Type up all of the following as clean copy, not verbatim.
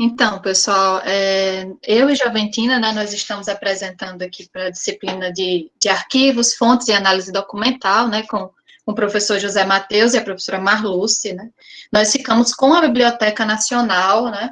Então, pessoal, eu e Joventina, né, nós estamos apresentando aqui para a disciplina de arquivos, fontes e análise documental, né, com o professor José Matheus e a professora Marluce, né. Nós ficamos com a Biblioteca Nacional, né,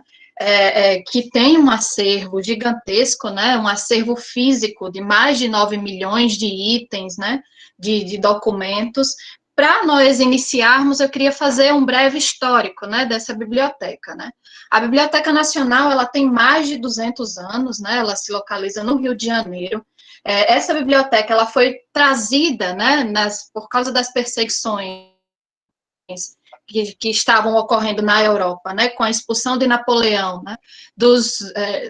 que tem um acervo gigantesco, né, um acervo físico de mais de 9 milhões de itens, né, de documentos. Para nós iniciarmos, eu queria fazer um breve histórico, né, dessa biblioteca, né. A Biblioteca Nacional, ela tem mais de 200 anos, né, ela se localiza no Rio de Janeiro. Essa biblioteca, ela foi trazida, né, por causa das perseguições que estavam ocorrendo na Europa, né, com a expulsão de Napoleão, né,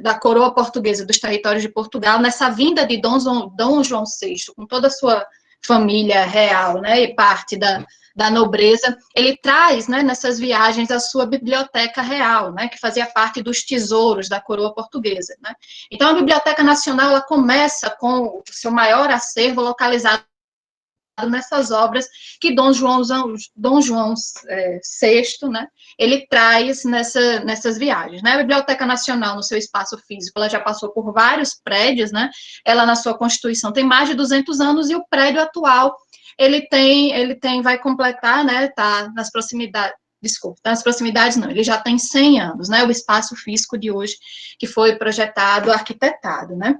da coroa portuguesa, dos territórios de Portugal, nessa vinda de Dom João VI, com toda a sua família real, né, e parte da nobreza, ele traz, né, nessas viagens, a sua biblioteca real, né, que fazia parte dos tesouros da coroa portuguesa, né. Então, a Biblioteca Nacional, ela começa com o seu maior acervo localizado nessas obras que Dom João VI, né, ele traz nessas viagens, né. A Biblioteca Nacional, no seu espaço físico, ela já passou por vários prédios, né, ela na sua constituição tem mais de 200 anos, e o prédio atual, vai completar, né, tá nas proximidades não, ele já tem 100 anos, né, o espaço físico de hoje, que foi projetado, arquitetado, né.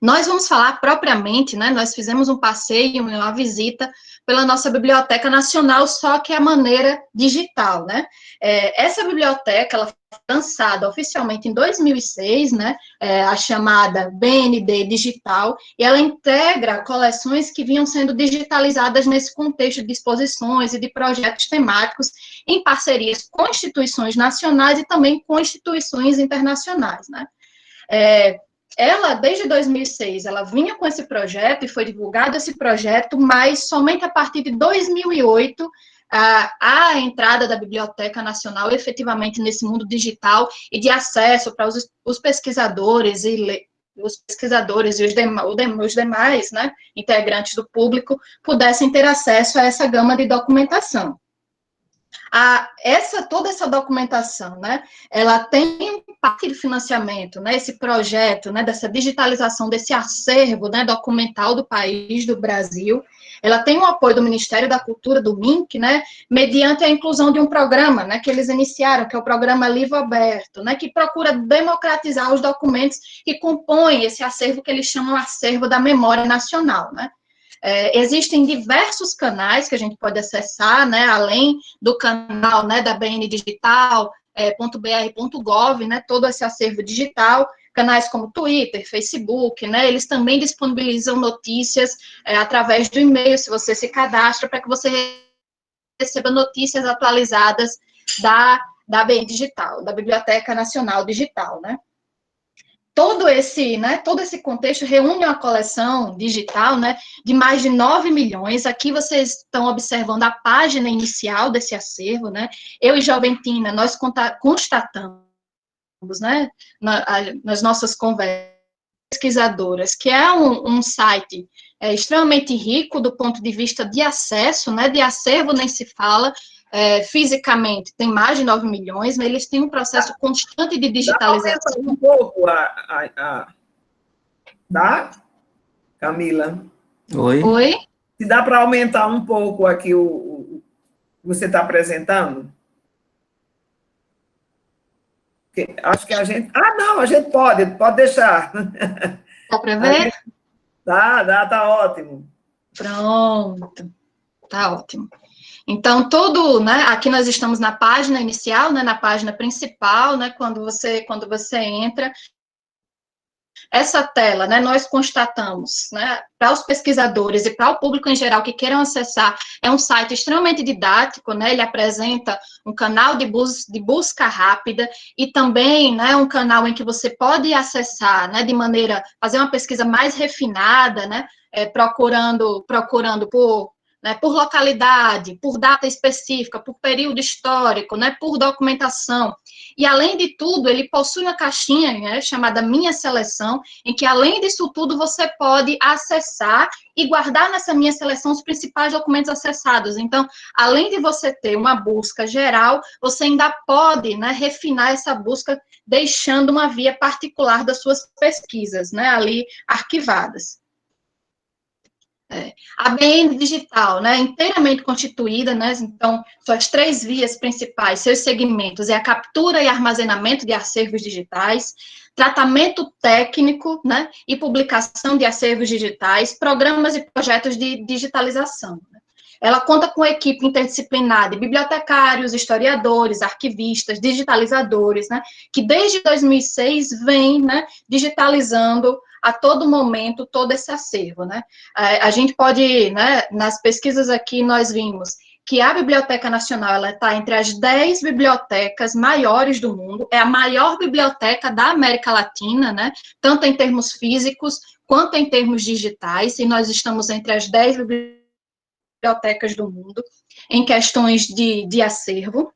Nós vamos falar propriamente, né, nós fizemos um passeio, uma visita pela nossa Biblioteca Nacional, só que a maneira digital, né. Essa biblioteca, ela foi lançada oficialmente em 2006, né, a chamada BND Digital, e ela integra coleções que vinham sendo digitalizadas nesse contexto de exposições e de projetos temáticos, em parcerias com instituições nacionais e também com instituições internacionais, né. Ela, desde 2006, ela vinha com esse projeto e foi divulgado esse projeto, mas somente a partir de 2008, a entrada da Biblioteca Nacional efetivamente nesse mundo digital e de acesso para os pesquisadores e os demais, né, integrantes do público pudessem ter acesso a essa gama de documentação. Toda essa documentação, né, ela tem parte de financiamento, né, esse projeto, né, dessa digitalização desse acervo, né, documental do país, do Brasil, ela tem o apoio do Ministério da Cultura, do MINC, né, mediante a inclusão de um programa, né, que eles iniciaram, que é o programa Livro Aberto, né, que procura democratizar os documentos que compõem esse acervo que eles chamam acervo da memória nacional, né. Existem diversos canais que a gente pode acessar, né, além do canal, né, da BN Digital, .br.gov, né, todo esse acervo digital, canais como Twitter, Facebook, né, eles também disponibilizam notícias através do e-mail, se você se cadastra, para que você receba notícias atualizadas da BN Digital, da Biblioteca Nacional Digital, né. Todo esse contexto reúne uma coleção digital, né, de mais de 9 milhões. Aqui vocês estão observando a página inicial desse acervo, né. Eu e Joventina, nós constatamos, né, nas nossas conversas pesquisadoras, que é um site extremamente rico do ponto de vista de acesso, né, de acervo nem se fala, fisicamente tem mais de 9 milhões, mas eles têm um processo constante de digitalização. Dá um pouco Dá, Camila? Oi? Se dá para aumentar um pouco aqui o que você está apresentando? Acho que a gente... não, a gente pode deixar. Dá para ver? Dá, tá ótimo. Pronto, tá ótimo. Então, né, aqui nós estamos na página inicial, né, na página principal, né, quando você entra, essa tela, né, nós constatamos, né, para os pesquisadores e para o público em geral que queiram acessar, é um site extremamente didático, né, ele apresenta um canal de busca rápida e também, né, um canal em que você pode acessar, né, fazer uma pesquisa mais refinada, né, procurando por né, por localidade, por data específica, por período histórico, né, por documentação. E, além de tudo, ele possui uma caixinha, né, chamada Minha Seleção, em que, além disso tudo, você pode acessar e guardar nessa Minha Seleção os principais documentos acessados. Então, além de você ter uma busca geral, você ainda pode, né, refinar essa busca, deixando uma via particular das suas pesquisas, né, ali arquivadas. A BN digital, né, inteiramente constituída, né, então, suas 3 vias principais, seus segmentos, é a captura e armazenamento de acervos digitais, tratamento técnico, né, e publicação de acervos digitais, programas e projetos de digitalização. Ela conta com equipe interdisciplinar de bibliotecários, historiadores, arquivistas, digitalizadores, né, que desde 2006 vem, né, digitalizando a todo momento todo esse acervo, né. A gente pode, né, nas pesquisas aqui nós vimos que a Biblioteca Nacional, ela está entre as 10 bibliotecas maiores do mundo, é a maior biblioteca da América Latina, né, tanto em termos físicos quanto em termos digitais, e nós estamos entre as 10 bibliotecas do mundo em questões de acervo.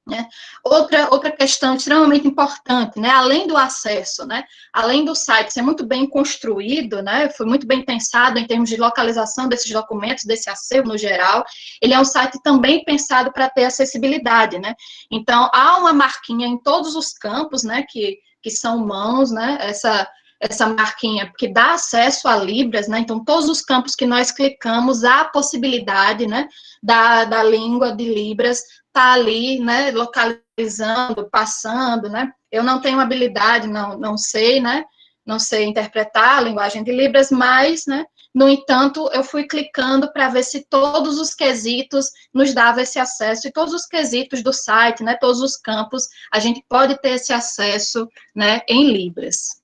Né? Outra questão extremamente importante, né? Além do acesso, né? Além do site ser muito bem construído, né? Foi muito bem pensado em termos de localização desses documentos, desse acervo no geral, ele é um site também pensado para ter acessibilidade, né? Então, há uma marquinha em todos os campos, né? Que são mãos, né? Essa marquinha que dá acesso a Libras, né? Então, todos os campos que nós clicamos, há a possibilidade, né? Da língua de Libras tá ali, né, localizando, passando, né, eu não tenho habilidade, não sei, né, não sei interpretar a linguagem de Libras, mas, né, no entanto, eu fui clicando para ver se todos os quesitos nos davam esse acesso, e todos os quesitos do site, né, todos os campos, a gente pode ter esse acesso, né, em Libras.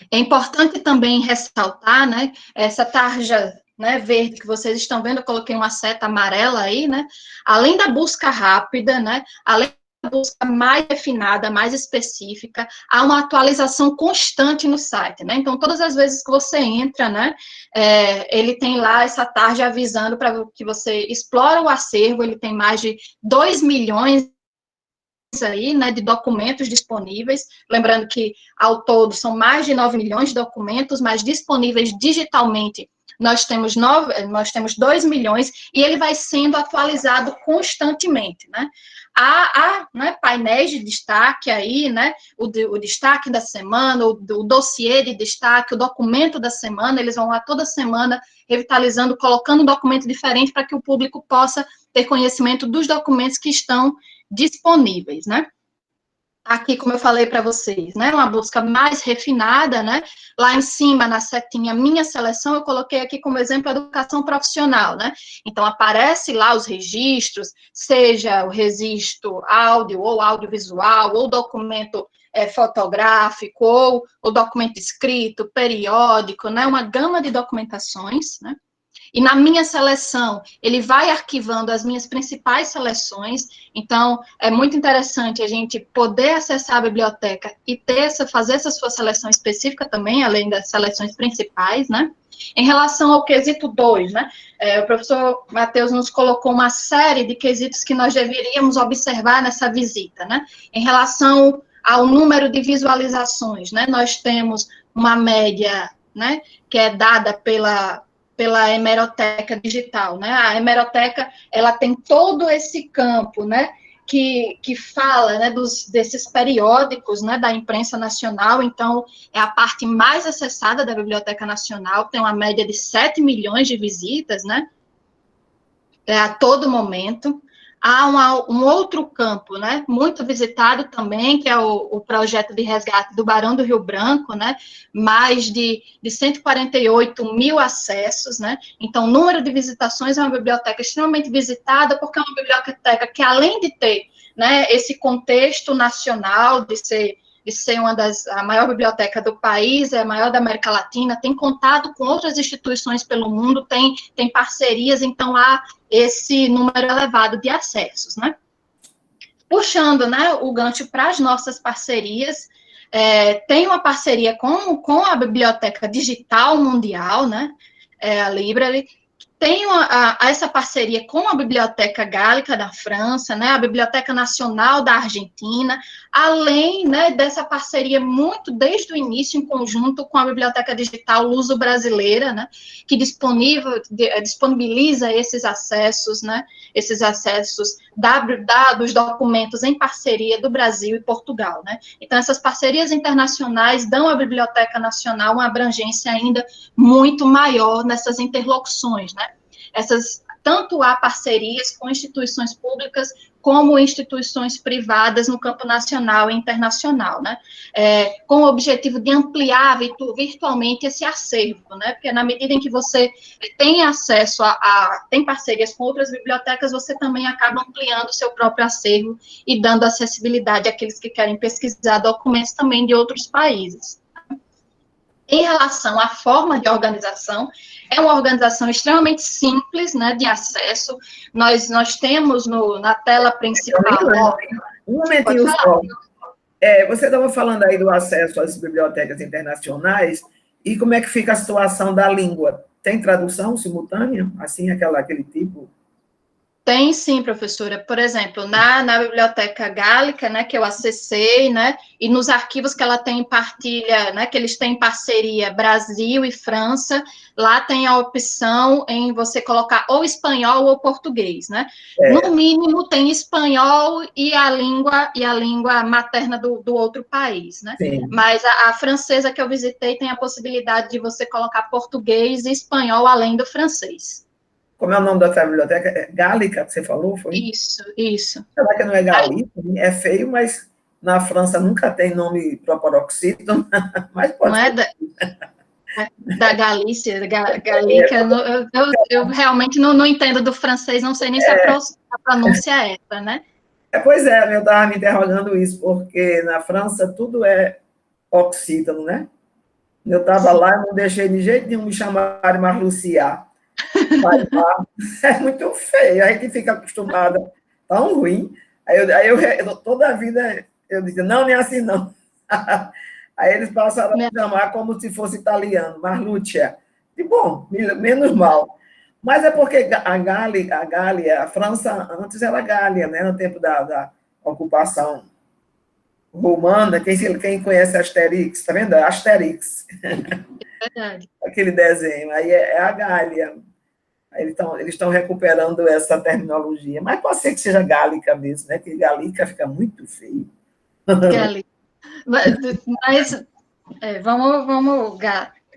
É importante também ressaltar, né, essa tarja, né, verde que vocês estão vendo, eu coloquei uma seta amarela aí, né, além da busca rápida, né, além da busca mais refinada, mais específica, há uma atualização constante no site, né, então todas as vezes que você entra, né, ele tem lá essa tarja avisando para que você explora o acervo, ele tem mais de 2 milhões aí, né, de documentos disponíveis, lembrando que, ao todo, são mais de 9 milhões de documentos, mas disponíveis digitalmente, nós temos 2 milhões, e ele vai sendo atualizado constantemente, né. Há né, painéis de destaque aí, né, o destaque da semana, o dossiê de destaque, o documento da semana, eles vão lá toda semana revitalizando, colocando um documento diferente para que o público possa ter conhecimento dos documentos que estão disponíveis, né? Aqui, como eu falei para vocês, né, uma busca mais refinada, né, lá em cima, na setinha Minha Seleção, eu coloquei aqui como exemplo a educação profissional, né, então aparece lá os registros, seja o registro áudio, ou audiovisual, ou documento fotográfico, ou o documento escrito, periódico, né, uma gama de documentações, né. E na Minha Seleção, ele vai arquivando as minhas principais seleções, então é muito interessante a gente poder acessar a biblioteca e fazer essa sua seleção específica também, além das seleções principais, né? Em relação ao quesito 2, né? O professor Matheus nos colocou uma série de quesitos que nós deveríamos observar nessa visita, né? Em relação ao número de visualizações, né? Nós temos uma média, né? Que é dada pela hemeroteca digital, né? A hemeroteca, ela tem todo esse campo, né? Que fala, né, desses periódicos, né, da imprensa nacional, então, é a parte mais acessada da Biblioteca Nacional, tem uma média de 7 milhões de visitas, né, a todo momento. Há um outro campo, né, muito visitado também, que é o projeto de resgate do Barão do Rio Branco, né, mais de 148 mil acessos, né, então, o número de visitações é uma biblioteca extremamente visitada, porque é uma biblioteca que, além de ter, né, esse contexto nacional, de ser a maior biblioteca do país, é a maior da América Latina, tem contato com outras instituições pelo mundo, tem parcerias, então há esse número elevado de acessos, né? Puxando, né, o gancho para as nossas parcerias, tem uma parceria com a Biblioteca Digital Mundial, né, a Library, tem essa parceria com a Biblioteca Gálica da França, né, a Biblioteca Nacional da Argentina, além, né, dessa parceria muito desde o início em conjunto com a Biblioteca Digital Luso-Brasileira, né, que disponibiliza esses acessos, né, dos documentos em parceria do Brasil e Portugal, né. Então, essas parcerias internacionais dão à Biblioteca Nacional uma abrangência ainda muito maior nessas interlocuções, né. Tanto há parcerias com instituições públicas como instituições privadas no campo nacional e internacional, né, com o objetivo de ampliar virtualmente esse acervo, né, porque na medida em que você tem acesso tem parcerias com outras bibliotecas, você também acaba ampliando o seu próprio acervo e dando acessibilidade àqueles que querem pesquisar documentos também de outros países. Em relação à forma de organização, é uma organização extremamente simples, né, de acesso. Nós temos na tela principal... Um momentinho só. Você estava falando aí do acesso às bibliotecas internacionais, e como é que fica a situação da língua? Tem tradução simultânea? Assim, aquele tipo? Tem sim, professora. Por exemplo, na Biblioteca Gálica, né, que eu acessei, né, e nos arquivos que ela tem em partilha, né, que eles têm em parceria Brasil e França, lá tem a opção em você colocar ou espanhol ou português, né? No mínimo tem espanhol e a língua materna do outro país, né? Sim. Mas a francesa que eu visitei tem a possibilidade de você colocar português e espanhol além do francês. Como é o nome da sua biblioteca? Gálica, que você falou, foi? Isso. Será que não é Galícia? É feio, mas na França nunca tem nome proparoxítono, mas pode ser. Da Galícia, Galícia, eu realmente não entendo do francês, não sei nem se a pronúncia é essa, né? Pois é, eu estava me interrogando isso, porque na França tudo é oxítono, né? Eu estava lá e não deixei de jeito nenhum me chamar de Marlucia. É muito feio, a gente fica acostumada, tão ruim. Aí eu toda a vida, eu disse, não é assim, não. Aí eles passaram a me chamar como se fosse italiano, Marlucia. E, bom, menos mal. Mas é porque a Gália, a França, antes era Gália, né, no tempo da ocupação romana. Quem conhece Asterix, tá vendo? Asterix. É verdade. Aquele desenho, aí é a Gália. Eles estão recuperando essa terminologia. Mas pode ser que seja gálica mesmo, né? Porque gálica fica muito feio. Gálica. Mas vamos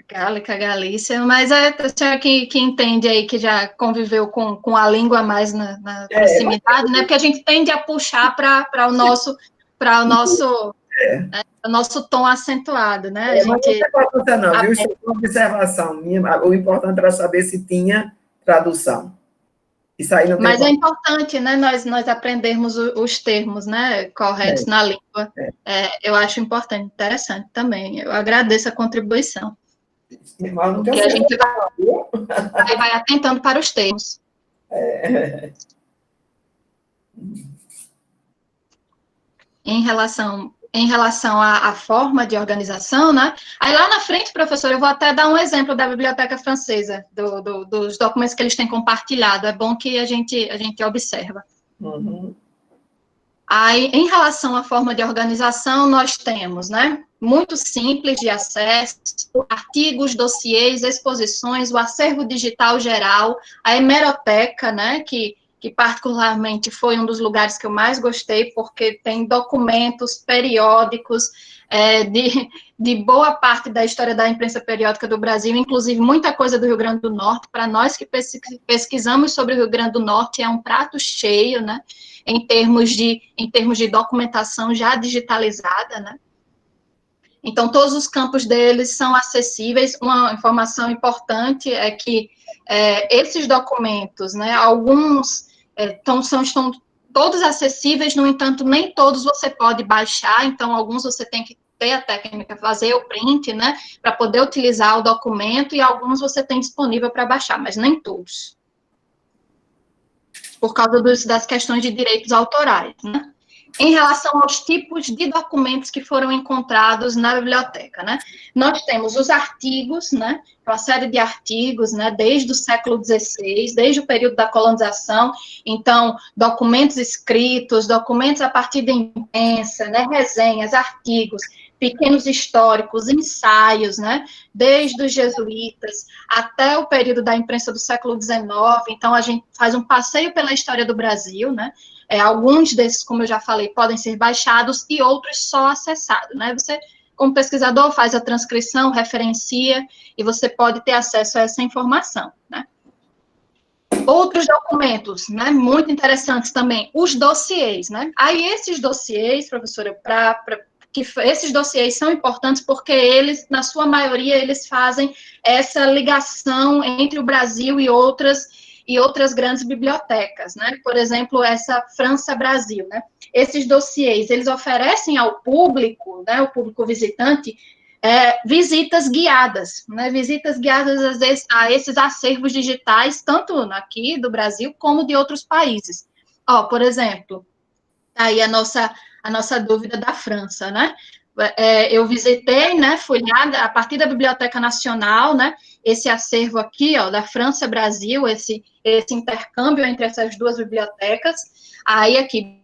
Gálica, Galícia, mas a senhora que entende aí, que já conviveu com a língua mais na proximidade, né? Porque a gente tende a puxar para o nosso tom acentuado, né? Mas não tem bagunça não, viu? Isso é uma observação minha. O importante era saber se tinha tradução. Isso aí não tem. Mas é importante, né, nós aprendermos os termos, né, corretos na língua. Eu acho importante, interessante também. Eu agradeço a contribuição. Mas não porque a gente vai atentando para os termos. Em relação à forma de organização, né? Aí lá na frente, professor, eu vou até dar um exemplo da biblioteca francesa, dos documentos que eles têm compartilhado. É bom que a gente observa. Uhum. Aí, em relação à forma de organização, nós temos, né? Muito simples de acesso, artigos, dossiês, exposições, o acervo digital geral, a hemeroteca, né? Que particularmente foi um dos lugares que eu mais gostei, porque tem documentos periódicos de boa parte da história da imprensa periódica do Brasil, inclusive muita coisa do Rio Grande do Norte. Para nós que pesquisamos sobre o Rio Grande do Norte, é um prato cheio, né, em termos de documentação já digitalizada, né. Então, todos os campos deles são acessíveis. Uma informação importante é que esses documentos, né, alguns estão todos acessíveis, no entanto, nem todos você pode baixar, então, alguns você tem que ter a técnica, fazer o print, né, para poder utilizar o documento, e alguns você tem disponível para baixar, mas nem todos. Por causa das questões de direitos autorais, né. em relação aos tipos de documentos que foram encontrados na biblioteca, né? Nós temos os artigos, né? Uma série de artigos, né? Desde o século XVI, desde o período da colonização. Então, documentos escritos, documentos a partir da imprensa, né? Resenhas, artigos, pequenos históricos, ensaios, né? Desde os jesuítas até o período da imprensa do século XIX. Então, a gente faz um passeio pela história do Brasil, né? Alguns desses, como eu já falei, podem ser baixados e outros só acessados, né? Você, como pesquisador, faz a transcrição, referencia, e você pode ter acesso a essa informação, né? Outros documentos, né, muito interessantes também, os dossiês, né? Aí esses dossiês, professora, esses dossiês são importantes porque eles, na sua maioria, eles fazem essa ligação entre o Brasil e outras grandes bibliotecas, né? Por exemplo, essa França-Brasil, né? Esses dossiês, eles oferecem ao público, né, o público visitante, visitas guiadas, né? Visitas guiadas, às vezes, a esses acervos digitais, tanto aqui do Brasil, como de outros países. Ó, por exemplo, aí a nossa dúvida da França, né? Eu visitei, né, fui lá, a partir da Biblioteca Nacional, né, esse acervo aqui, ó, da França-Brasil, esse intercâmbio entre essas duas bibliotecas, aí aqui,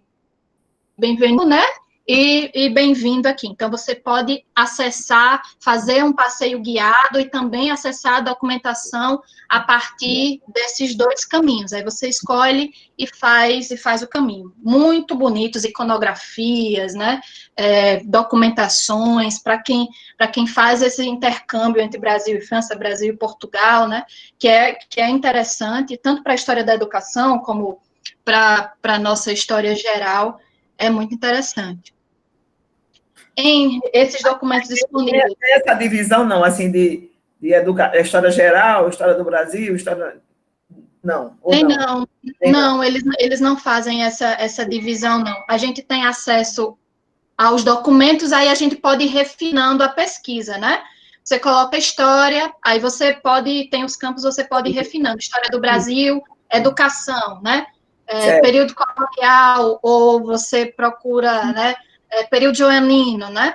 bem-vindo, né, e bem-vindo aqui. Então, você pode acessar, fazer um passeio guiado e também acessar a documentação a partir desses dois caminhos. Aí você escolhe e faz o caminho. Muito bonitos, iconografias, né? Documentações, para quem faz esse intercâmbio entre Brasil e França, Brasil e Portugal, né? Que é interessante, tanto para a história da educação, como para a nossa história geral, é muito interessante. Em esses documentos disponíveis. Tem essa divisão, não, assim, de história geral, história do Brasil, história... Não, ou não? Não, eles não fazem essa divisão, não. A gente tem acesso aos documentos, aí a gente pode ir refinando a pesquisa, né? Você coloca história, aí tem os campos, você pode ir refinando. História do Brasil, educação, né? Período colonial, ou você procura, né? Período joanino, né?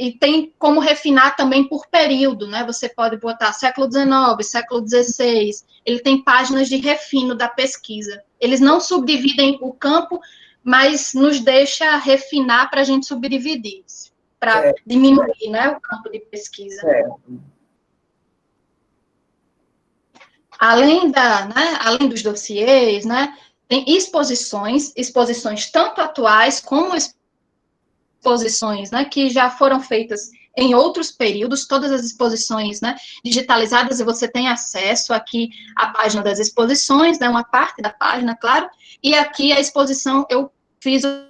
E tem como refinar também por período, né? Você pode botar século XIX, século XVI. Ele tem páginas de refino da pesquisa. Eles não subdividem o campo, mas nos deixa refinar para a gente subdividir, para diminuir, né, o campo de pesquisa. Além dos dossiês, né, tem exposições tanto atuais como exposições, né, que já foram feitas em outros períodos, todas as exposições, né, digitalizadas, e você tem acesso aqui à página das exposições, né, uma parte da página, claro, e aqui a exposição, eu fiz a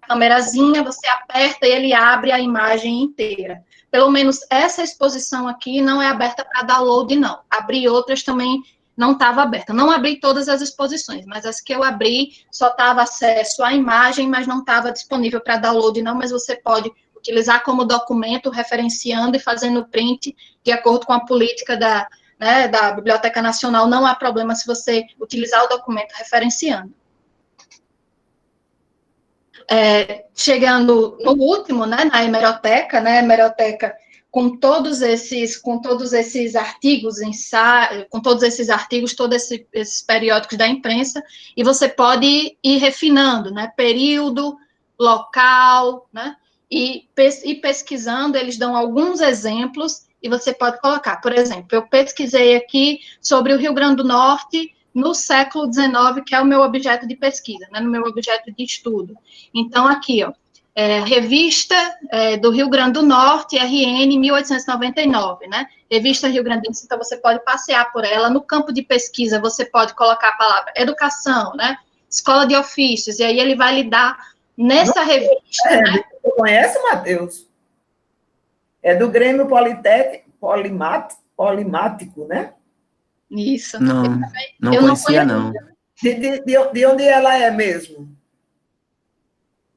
câmerazinha, você aperta e ele abre a imagem inteira. Pelo menos essa exposição aqui não é aberta para download, não. Abri outras também não estava aberta. Não abri todas as exposições, mas as que eu abri só estava acesso à imagem, mas não estava disponível para download, não, mas você pode utilizar como documento, referenciando e fazendo print de acordo com a política da Biblioteca Nacional. Não há problema se você utilizar o documento referenciando. Chegando no último, né, na hemeroteca, né, com todos esses artigos, com todos esses artigos, todos esses periódicos da imprensa, e você pode ir refinando, né, período, local, né, e pesquisando, eles dão alguns exemplos, e você pode colocar, por exemplo, eu pesquisei aqui sobre o Rio Grande do Norte no século XIX, que é o meu objeto de pesquisa, né, no meu objeto de estudo. Então, aqui, ó, Revista do Rio Grande do Norte, RN 1899, né? Revista Rio Grandense, então você pode passear por ela. No campo de pesquisa, você pode colocar a palavra educação, né? Escola de ofícios, e aí ele vai lhe dar nessa revista. Né? Você conhece, Matheus? É do Grêmio Polimático, né? Isso. Não conhecia, não. De onde ela é mesmo?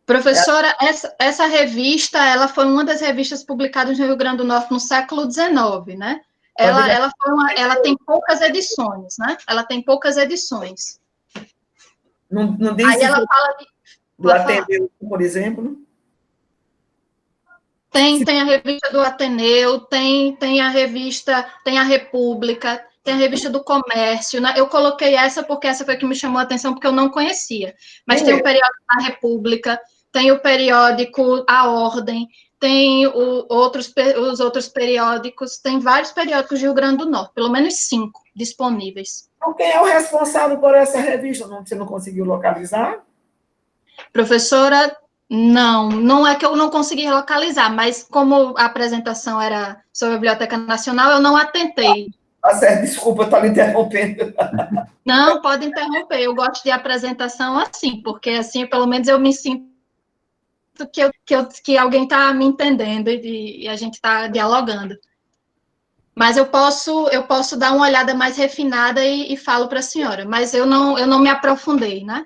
Professora, essa revista, ela foi uma das revistas publicadas no Rio Grande do Norte no século XIX, né? ela tem poucas edições, né? Ela tem poucas edições. Não diz Aí ela fala do Ateneu, por exemplo? Tem a revista do Ateneu, tem a revista, tem a República, tem a revista do Comércio, né? Eu coloquei essa porque essa foi que me chamou a atenção, porque eu não conhecia. Mas tem o periódico da República, tem o periódico A Ordem, tem os outros periódicos, tem vários periódicos de Rio Grande do Norte, pelo menos 5 disponíveis. Então, quem é o responsável por essa revista? Você não conseguiu localizar? Professora, não é que eu não consegui localizar, mas como a apresentação era sobre a Biblioteca Nacional, eu não atentei. Ah, certo, desculpa, eu estou lhe interrompendo. Não, pode interromper, eu gosto de apresentação assim, porque assim, pelo menos eu me sinto que alguém está me entendendo e a gente está dialogando. Mas eu posso dar uma olhada mais refinada e falo para a senhora, mas eu não me aprofundei, né,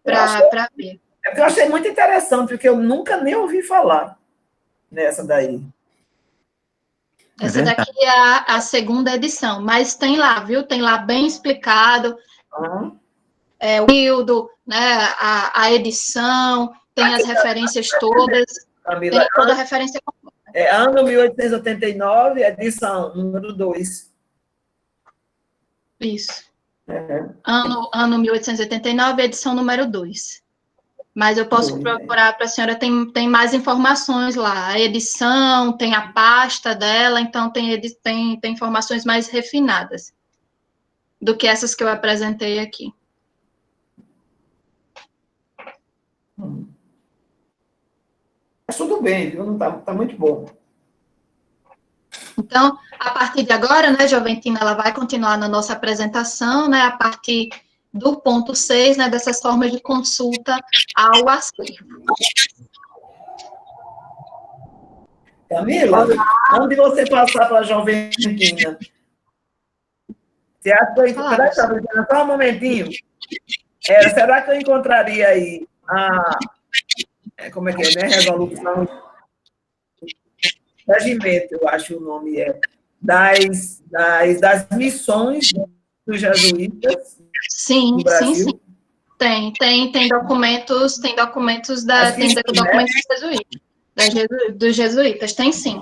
para ver. É porque eu achei muito interessante, porque eu nunca nem ouvi falar nessa daí. Essa daqui é a segunda edição, mas tem lá, viu? Tem lá bem explicado, o período, né, a edição, tem as referências todas, Camila, tem toda a referência. Ano 1889, edição número 2. Isso. Ano 1889, edição número 2. Mas eu posso procurar para a senhora, tem mais informações lá. A edição, tem a pasta dela, então tem informações mais refinadas do que essas que eu apresentei aqui. Mas tudo bem, viu? Tá muito bom. Então, a partir de agora, né, Joventina, ela vai continuar na nossa apresentação, né, a partir do ponto 6, né, dessas formas de consulta ao acervo. Camila, antes de você passar para a Joventina, você acha que eu... Só um momentinho. Será que eu encontraria aí como é que é, né? Resolução, regimento, eu acho o nome das missões dos jesuítas no Brasil? Sim. Tem documentos documentos dos jesuítas, tem sim,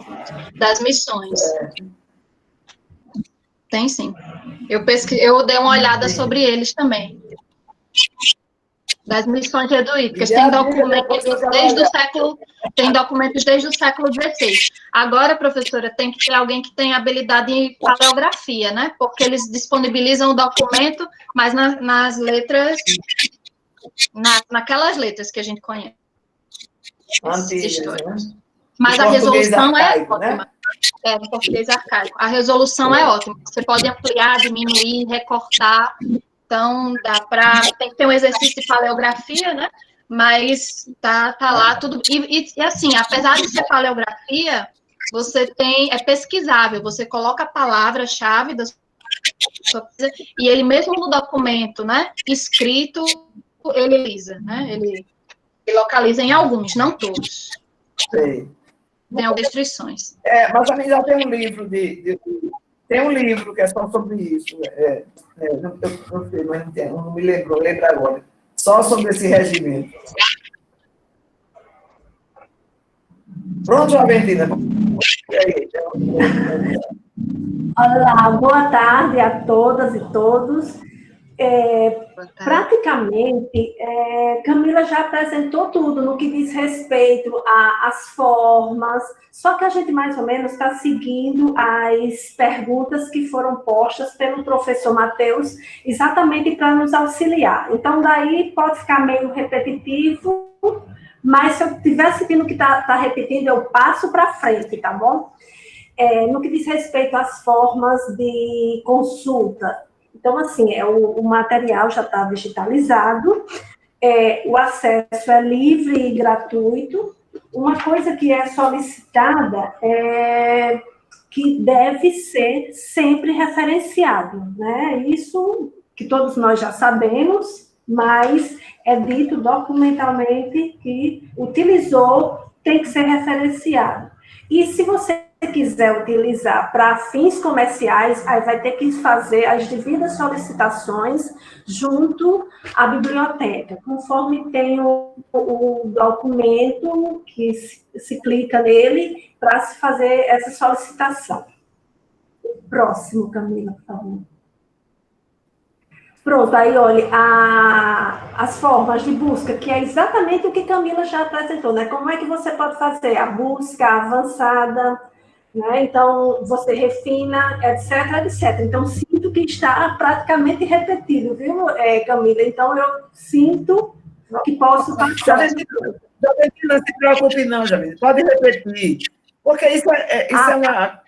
das missões. Tem sim. Eu dei uma olhada sobre eles também. Das missões jesuíticas. Tem documentos desde o século XVI. Agora, professora, tem que ter alguém que tenha habilidade em paleografia, né? Porque eles disponibilizam o documento, mas nas letras, naquelas letras que a gente conhece. Antigas, né? Mas a resolução arcaico, é ótima. Né? Em português arcaico. A resolução é ótima. Você pode ampliar, diminuir, recortar. Então, tem que ter um exercício de paleografia, né? Mas tá lá tudo. E assim, apesar de ser paleografia, é pesquisável. Você coloca a palavra-chave da sua coisa, e ele mesmo no documento, né? Escrito, ele localiza, né? Ele localiza em alguns, não todos. Sei. Tem algumas restrições. Mas a mim já tem um livro tem um livro que é só sobre isso. Não sei, mas não me lembro agora. Só sobre esse regimento. Pronto, Joventina? Olá, boa tarde a todas e todos. Praticamente, Camila já apresentou tudo no que diz respeito às formas, só que a gente mais ou menos está seguindo as perguntas que foram postas pelo professor Matheus, exatamente para nos auxiliar. Então, daí pode ficar meio repetitivo, mas se eu estiver sentindo que está repetindo, eu passo para frente, tá bom? No que diz respeito às formas de consulta, então, assim, o material já está digitalizado, o acesso é livre e gratuito. Uma coisa que é solicitada é que deve ser sempre referenciado, né? Isso que todos nós já sabemos, mas é dito documentalmente que utilizou, tem que ser referenciado. E se você quiser utilizar para fins comerciais, aí vai ter que fazer as devidas solicitações junto à biblioteca, conforme tem o documento que se clica nele para se fazer essa solicitação. Próximo, Camila, por favor. Pronto, aí, olha, as formas de busca, que é exatamente o que Camila já apresentou, né? Como é que você pode fazer a busca avançada, né? Então, você refina, etc, etc. Então, sinto que está praticamente repetido, viu, Camila? Então, eu sinto que posso passar. Não se preocupe não, Jamila. Pode repetir. Porque isso é uma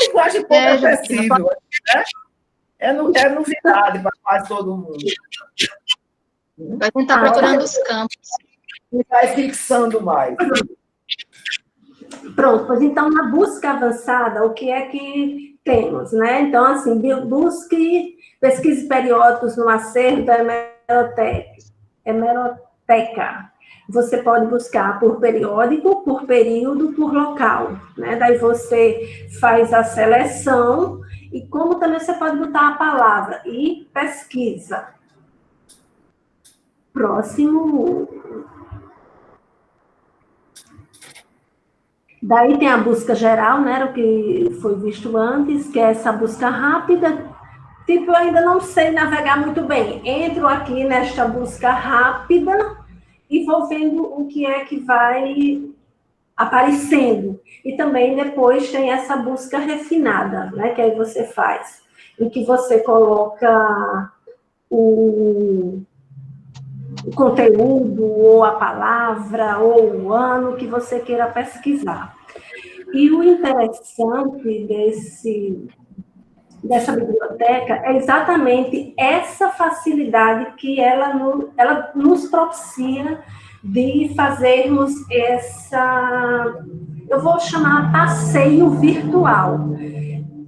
linguagem pouco acessível, né? É novidade para quase todo mundo. Vai tentar procurando os campos. E vai fixando mais. Pronto, pois então, na busca avançada, o que é que temos, né? Então, assim, busque pesquisas periódicos no acervo da hemeroteca. Você pode buscar por periódico, por período, por local, né? Daí você faz a seleção e como também você pode botar a palavra e pesquisa. Próximo. Daí tem a busca geral, né? O que foi visto antes, que é essa busca rápida. Tipo, eu ainda não sei navegar muito bem. Entro aqui nesta busca rápida e vou vendo o que é que vai aparecendo. E também depois tem essa busca refinada, né? Que aí você faz, em que você coloca o conteúdo, ou a palavra, ou o ano que você queira pesquisar. E o interessante dessa biblioteca é exatamente essa facilidade que ela nos propicia de fazermos eu vou chamar passeio virtual.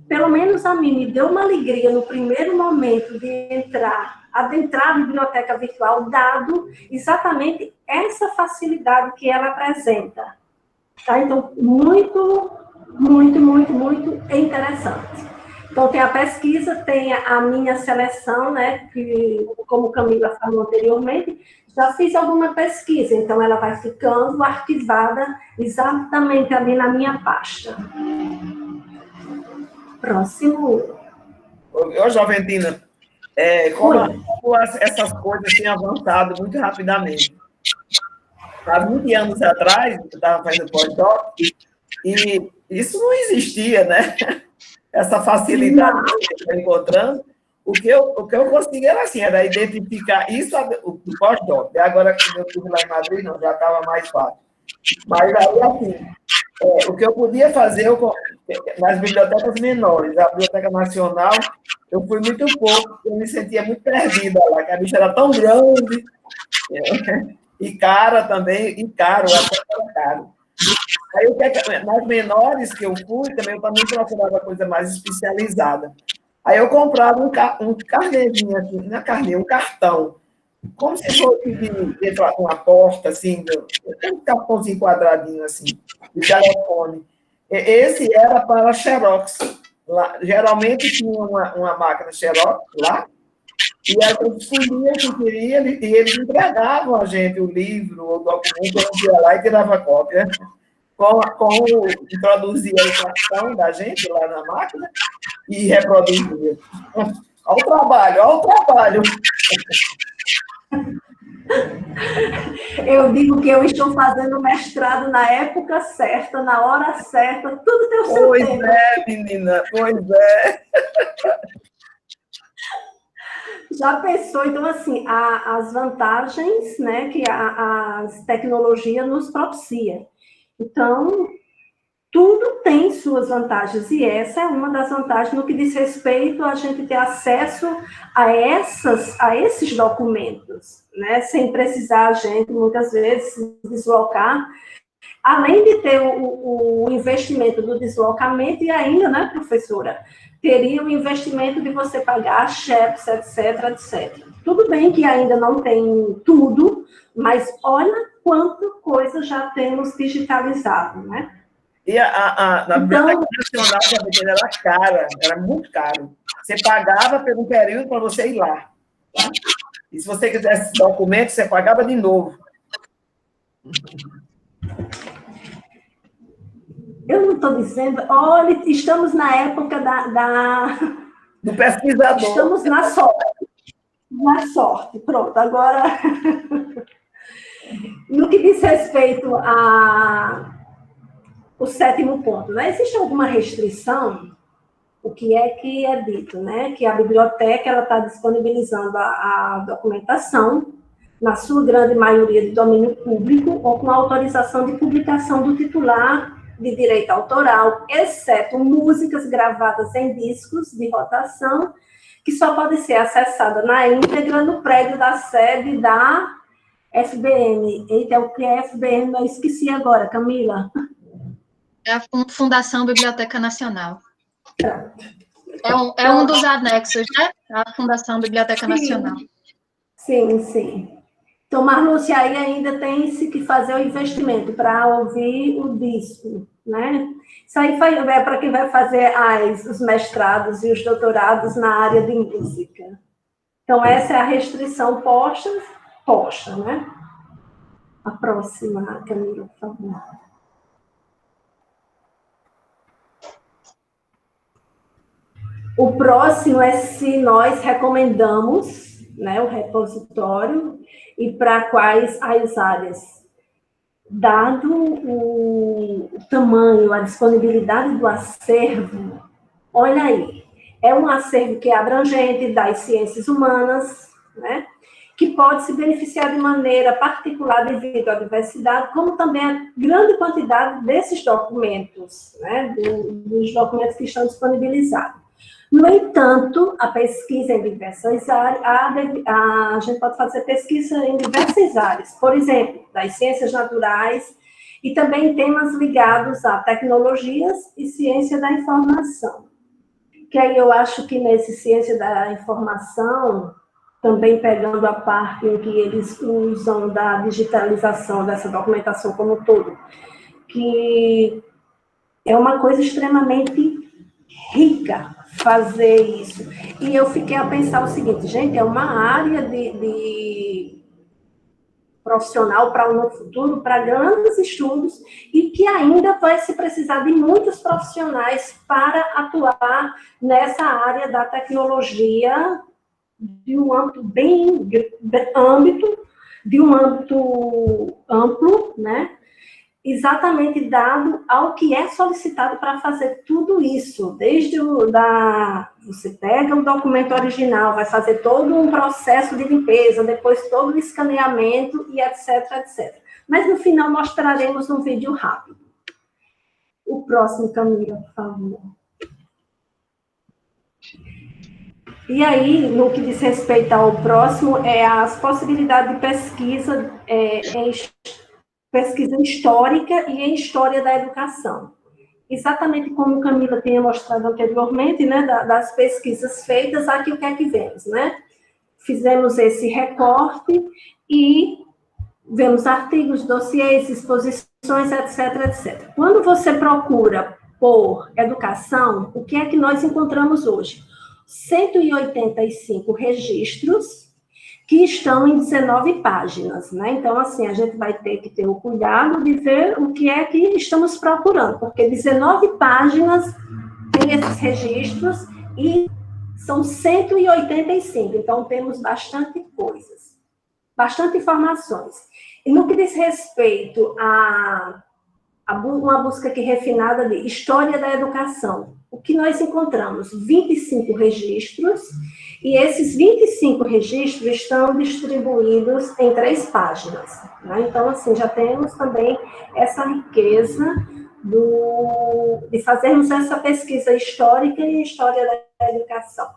Pelo menos a mim me deu uma alegria no primeiro momento de adentrar a biblioteca virtual, dado exatamente essa facilidade que ela apresenta. Tá? Então, muito, muito, muito, muito interessante. Então, tem a pesquisa, tem a minha seleção, né, que, como Camila falou anteriormente, já fiz alguma pesquisa, então ela vai ficando arquivada exatamente ali na minha pasta. Próximo. Ô, Joventina, como essas coisas têm avançado muito rapidamente. Há 20 anos atrás, eu estava fazendo pós-doc, e isso não existia, né? Essa facilidade que você está encontrando. O que eu consegui era identificar isso do pós-doc. Agora, quando eu estive lá em Madrid, não, já estava mais fácil. Mas aí, assim, o que eu podia fazer nas bibliotecas menores, a Biblioteca Nacional, eu fui muito pouco, eu me sentia muito perdida lá, que a bicha era tão grande, e cara também, e caro, até era caro. Aí, nas menores que eu fui, também eu também procurava coisa mais especializada. Aí eu comprava um carnezinho, assim, não é carnê, um cartão, como se fosse de uma porta, assim, um cartãozinho quadradinho, assim, de telefone. Esse era para Xerox. Lá, geralmente tinha uma máquina Xerox lá, e aí eu escolhia o que queria, e eles entregavam a gente o livro, o documento, eu ia lá e tirava cópia. Introduzia a cartão da gente lá na máquina e reproduzia. Olha o trabalho. Eu digo que eu estou fazendo mestrado na época certa, na hora certa, tudo tem o seu pois tempo. Pois é, menina, pois é. Já pensou? Então, assim, as vantagens, né, que as tecnologias nos propiciam. Então, tudo tem suas vantagens, e essa é uma das vantagens no que diz respeito a gente ter acesso a esses documentos, né, sem precisar a gente, muitas vezes, se deslocar, além de ter o investimento do deslocamento, e ainda, né, professora, teria o investimento de você pagar CHEPS, etc, etc. Tudo bem que ainda não tem tudo, mas olha quanta coisa já temos digitalizado, né? E na Biblioteca Nacional também era cara, era muito caro. Você pagava por um período para você ir lá. Tá? E se você quisesse documento, você pagava de novo. Eu não estou dizendo, olha, estamos na época do pesquisador. Estamos na sorte. Na sorte, pronto. Agora, no que diz respeito ao sétimo ponto, né? Existe alguma restrição? O que é dito, né? Que a biblioteca ela está disponibilizando a documentação, na sua grande maioria de domínio público, ou com autorização de publicação do titular de direito autoral, exceto músicas gravadas em discos de rotação, que só podem ser acessadas na íntegra no prédio da sede da FBN. Eita, o que é FBN? Eu esqueci agora, Camila. É a Fundação Biblioteca Nacional. É um dos anexos, né? A Fundação Biblioteca Nacional. Sim. Então, Marlúcia, aí ainda tem-se que fazer o investimento para ouvir o disco, né? Isso aí é para quem vai fazer os mestrados e os doutorados na área de música. Então, essa é a restrição posta, né? A próxima, Camila, por favor. O próximo é se nós recomendamos, né, o repositório e para quais as áreas. Dado o tamanho, a disponibilidade do acervo, olha aí, é um acervo que é abrangente das ciências humanas, né, que pode se beneficiar de maneira particular devido à diversidade, como também a grande quantidade desses documentos, né, dos documentos que estão disponibilizados. No entanto, a pesquisa em diversas áreas, a gente pode fazer pesquisa em diversas áreas, por exemplo, das ciências naturais e também temas ligados a tecnologias e ciência da informação. Que aí eu acho que nesse ciência da informação, também pegando a parte em que eles usam da digitalização dessa documentação como um todo, que é uma coisa extremamente rica fazer isso. E eu fiquei a pensar o seguinte, gente, é uma área de profissional para o futuro, para grandes estudos, e que ainda vai se precisar de muitos profissionais para atuar nessa área da tecnologia de um âmbito amplo, né? Exatamente dado ao que é solicitado para fazer tudo isso, desde você pega o documento original, vai fazer todo um processo de limpeza, depois todo o escaneamento e etc. Mas no final mostraremos um vídeo rápido. O próximo, Camila, por favor. E aí, no que diz respeito ao próximo, é as possibilidades de pesquisa pesquisa histórica e em história da educação. Exatamente como Camila tinha mostrado anteriormente, né, das pesquisas feitas, aqui o que é que vemos, né? Fizemos esse recorte e vemos artigos, dossiês, exposições, etc. Quando você procura por educação, o que é que nós encontramos hoje? 185 registros que estão em 19 páginas, né? Então, assim, a gente vai ter que ter o cuidado de ver o que é que estamos procurando, porque 19 páginas tem esses registros e são 185, então temos bastante coisas, bastante informações. E no que diz respeito a uma busca aqui refinada de história da educação, o que nós encontramos? 25 registros, e esses 25 registros estão distribuídos em 3 páginas. Né? Então, assim, já temos também essa riqueza de fazermos essa pesquisa histórica e história da educação.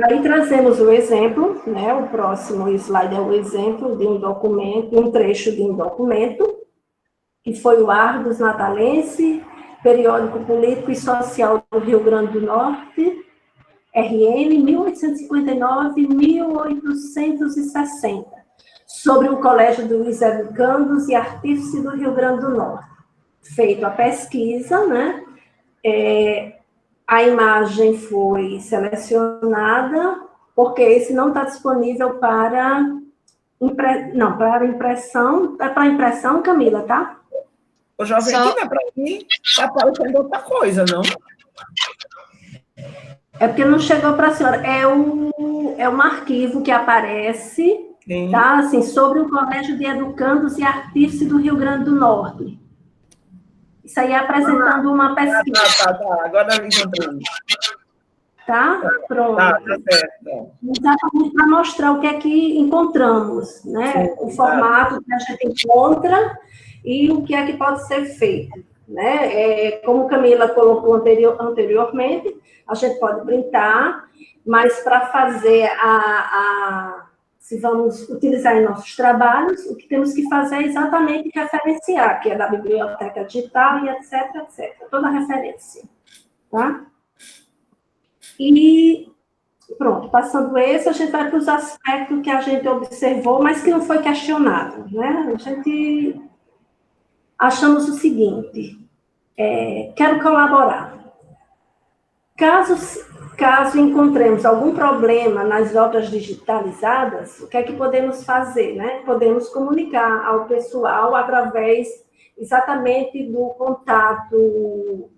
Aí trazemos o exemplo, né? O próximo slide é o exemplo de um documento, um trecho de um documento, que foi o Argos Natalense, Periódico Político e Social do Rio Grande do Norte, RN, 1859-1860, sobre o Colégio dos Educandos e Artífices do Rio Grande do Norte. Feito a pesquisa, né? A imagem foi selecionada, porque esse não está disponível para impressão. É para impressão, Camila, tá? Ô, Jovem, aqui para mim está aparecendo outra coisa, não? É porque não chegou para a senhora. É um arquivo que aparece, Sim. tá? Assim, sobre o Colégio de Educandos e Artífices do Rio Grande do Norte. Isso aí é apresentando uma pesquisa. Tá. Agora eu encontrei. Tá? Pronto. Tá certo. Exatamente para mostrar o que é que encontramos, né? Sim, o formato que a gente encontra e o que é que pode ser feito, né? Como Camila colocou anteriormente, a gente pode printar, mas para fazer se vamos utilizar em nossos trabalhos, o que temos que fazer é exatamente referenciar, que é da biblioteca digital e etc. Toda a referência, tá? E pronto, passando esse, a gente vai para os aspectos que a gente observou, mas que não foi questionado, né? A gente achamos o seguinte, quero colaborar. Caso encontremos algum problema nas obras digitalizadas, o que é que podemos fazer, né? Podemos comunicar ao pessoal através exatamente do contato, o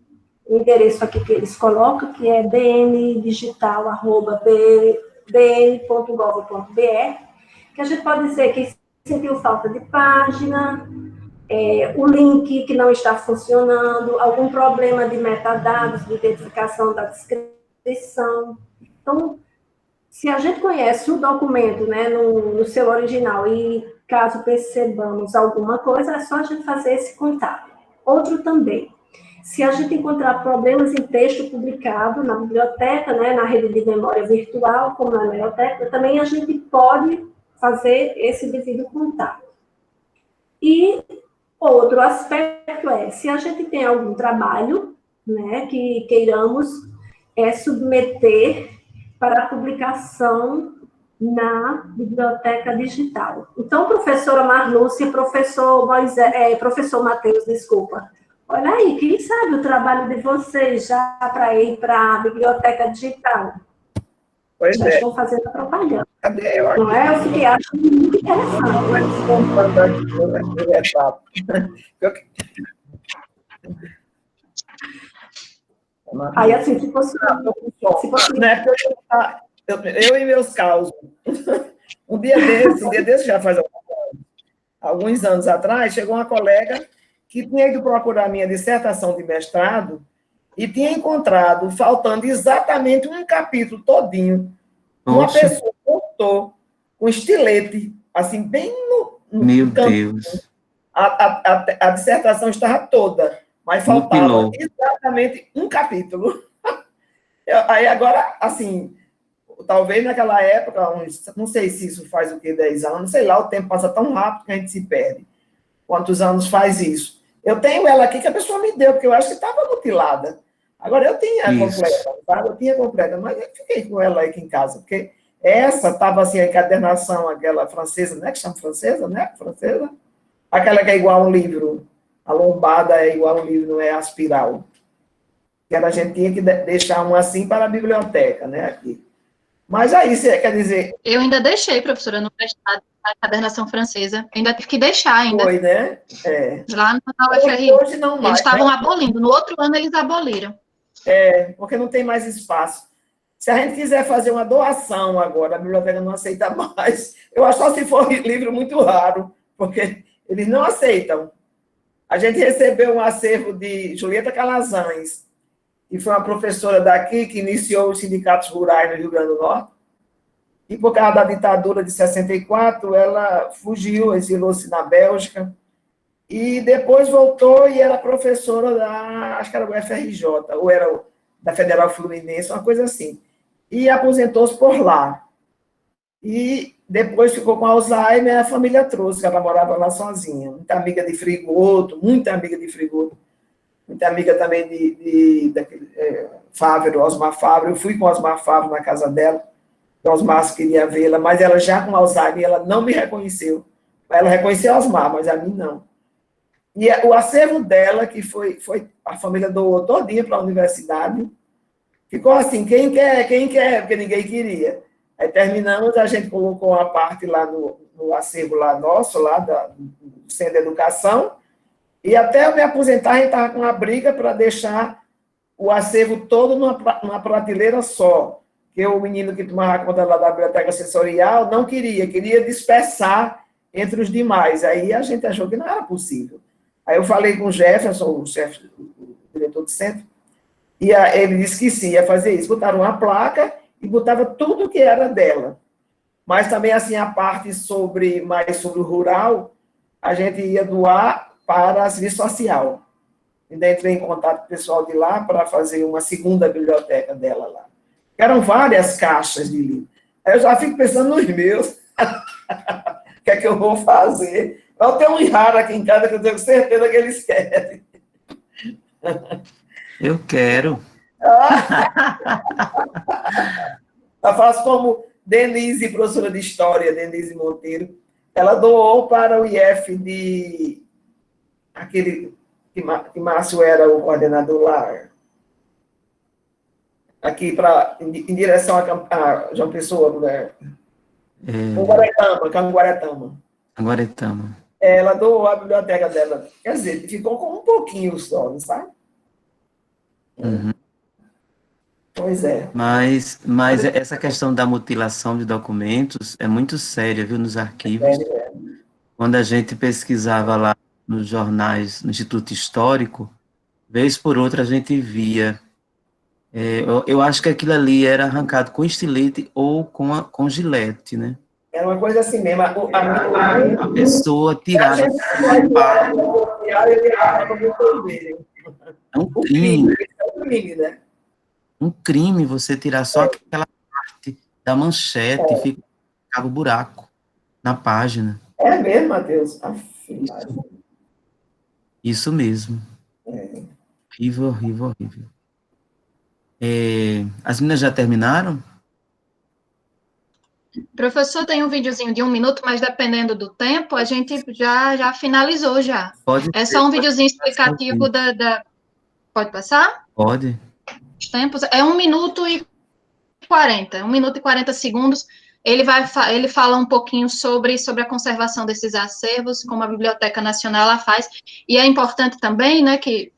endereço aqui que eles colocam, que é bndigital@bn.gov.br, que a gente pode dizer que sentiu falta de página, o link que não está funcionando, algum problema de metadados, de identificação da descrição. Então, se a gente conhece o documento, né, no seu original, e caso percebamos alguma coisa, é só a gente fazer esse contato. Outro também, se a gente encontrar problemas em texto publicado na biblioteca, né, na rede de memória virtual, como na biblioteca, também a gente pode fazer esse devido contato. E outro aspecto se a gente tem algum trabalho, né, que queiramos submeter para publicação na biblioteca digital. Então, professora Marlúcia, professor Matheus, desculpa. Olha aí, quem sabe o trabalho de vocês já para ir para a biblioteca digital? Pois já estou fazendo a propaganda. Cadê eu aqui? Não é? Eu fiquei achando muito interessante. Aí, assim, se fosse... Eu e meus causos. Um dia desse já faz alguns anos atrás, chegou uma colega que tinha ido procurar minha dissertação de mestrado e tinha encontrado, faltando exatamente um capítulo todinho, uma pessoa cortou com estilete, assim, bem no Meu canto. Deus. A dissertação estava toda, mas faltava exatamente um capítulo. Aí agora, assim, talvez naquela época, não sei se isso faz o quê, 10 anos, sei lá, o tempo passa tão rápido que a gente se perde. Quantos anos faz isso? Eu tenho ela aqui que a pessoa me deu, porque eu acho que estava mutilada. Agora eu tinha completa, sabe? Eu tinha completa, mas eu fiquei com ela aqui em casa, porque essa estava assim, a encadernação, aquela francesa, né? Que chama francesa, né? Francesa. Aquela que é igual a um livro. A lombada é igual a um livro, não é a espiral. Que a gente tinha que deixar um assim para a biblioteca, né? Aqui. Mas aí, você quer dizer... Eu ainda deixei, professora, no mestrado, a encadernação francesa. Ainda tive que deixar ainda. Foi, né? Lá na UFRI. Hoje não mais. Eles estavam abolindo. No outro ano, eles aboliram. Porque não tem mais espaço. Se a gente quiser fazer uma doação agora, a biblioteca não aceita mais. Eu acho só se for livro muito raro, porque eles não aceitam. A gente recebeu um acervo de Julieta Calazans, que foi uma professora daqui que iniciou os sindicatos rurais no Rio Grande do Norte. E por causa da ditadura de 64, ela fugiu, exilou-se na Bélgica. E depois voltou e era professora da, acho que era do UFRJ, ou era da Federal Fluminense, uma coisa assim. E aposentou-se por lá. E depois ficou com Alzheimer, a família trouxe, que ela morava lá sozinha. Muita amiga de Frigoto, muita amiga também de Fávero, Osmar Fávero. Eu fui com Osmar Fávero na casa dela, o Osmar queria vê-la, mas ela já com Alzheimer, ela não me reconheceu. Ela reconheceu Osmar, mas a mim não. E o acervo dela, que foi a família doou todinha para a universidade, ficou assim, quem quer, porque ninguém queria. Aí terminamos, a gente colocou uma parte lá no acervo lá nosso, lá do Centro de Educação, e até eu me aposentar, a gente estava com uma briga para deixar o acervo todo numa prateleira só, que o menino que tomava conta lá da biblioteca sensorial não queria dispersar entre os demais. Aí a gente achou que não era possível. Aí eu falei com o Jefferson, o diretor do centro, e ele disse que sim, ia fazer isso. Botaram uma placa e botava tudo que era dela. Mas também, assim, a parte mais sobre o rural, a gente ia doar para a serviço social. Ainda entrei em contato com o pessoal de lá para fazer uma segunda biblioteca dela lá. Eram várias caixas de livro. Aí eu já fico pensando nos meus. O que é que eu vou fazer? Eu tenho um raro aqui em casa que eu tenho certeza que eles querem. Eu quero. Eu faço como Denise, professora de História, Denise Monteiro. Ela doou para o IF de... aquele que Márcio era o coordenador lá. Aqui, em direção a João Pessoa, né? Canguaretama. Canguaretama. Ela doou a biblioteca dela. Quer dizer, ficou com um pouquinho só, sabe? Uhum. Pois é. Mas essa questão da mutilação de documentos é muito séria, viu, nos arquivos. Quando a gente pesquisava lá nos jornais, no Instituto Histórico, vez por outra a gente via. Eu acho que aquilo ali era arrancado com estilete ou com gilete, né? Era uma coisa assim mesmo. A pessoa tirava. É um crime. Né? Um crime você tirar só aquela parte da manchete e ficava o buraco na página. É mesmo, Matheus? Isso mesmo. Horrível, horrível, horrível. As meninas já terminaram? Professor, tem um videozinho de 1 minuto, mas dependendo do tempo, a gente já finalizou já. É só um videozinho explicativo Pode passar? Pode. Os tempos. É 1 minuto e 40. 1 minuto e 40 segundos. Ele fala um pouquinho sobre a conservação desses acervos, como a Biblioteca Nacional ela faz. E é importante também, né, que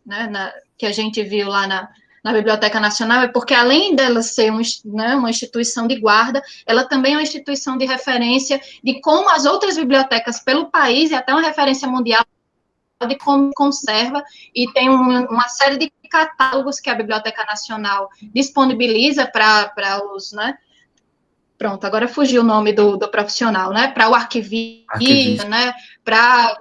a gente viu lá na Biblioteca Nacional, é porque além dela ser uma instituição de guarda, ela também é uma instituição de referência de como as outras bibliotecas pelo país, e até uma referência mundial de como conserva, e tem uma série de catálogos que a Biblioteca Nacional disponibiliza para os, né? Pronto, agora fugiu o nome do profissional, né? Para o arquivista, né? Para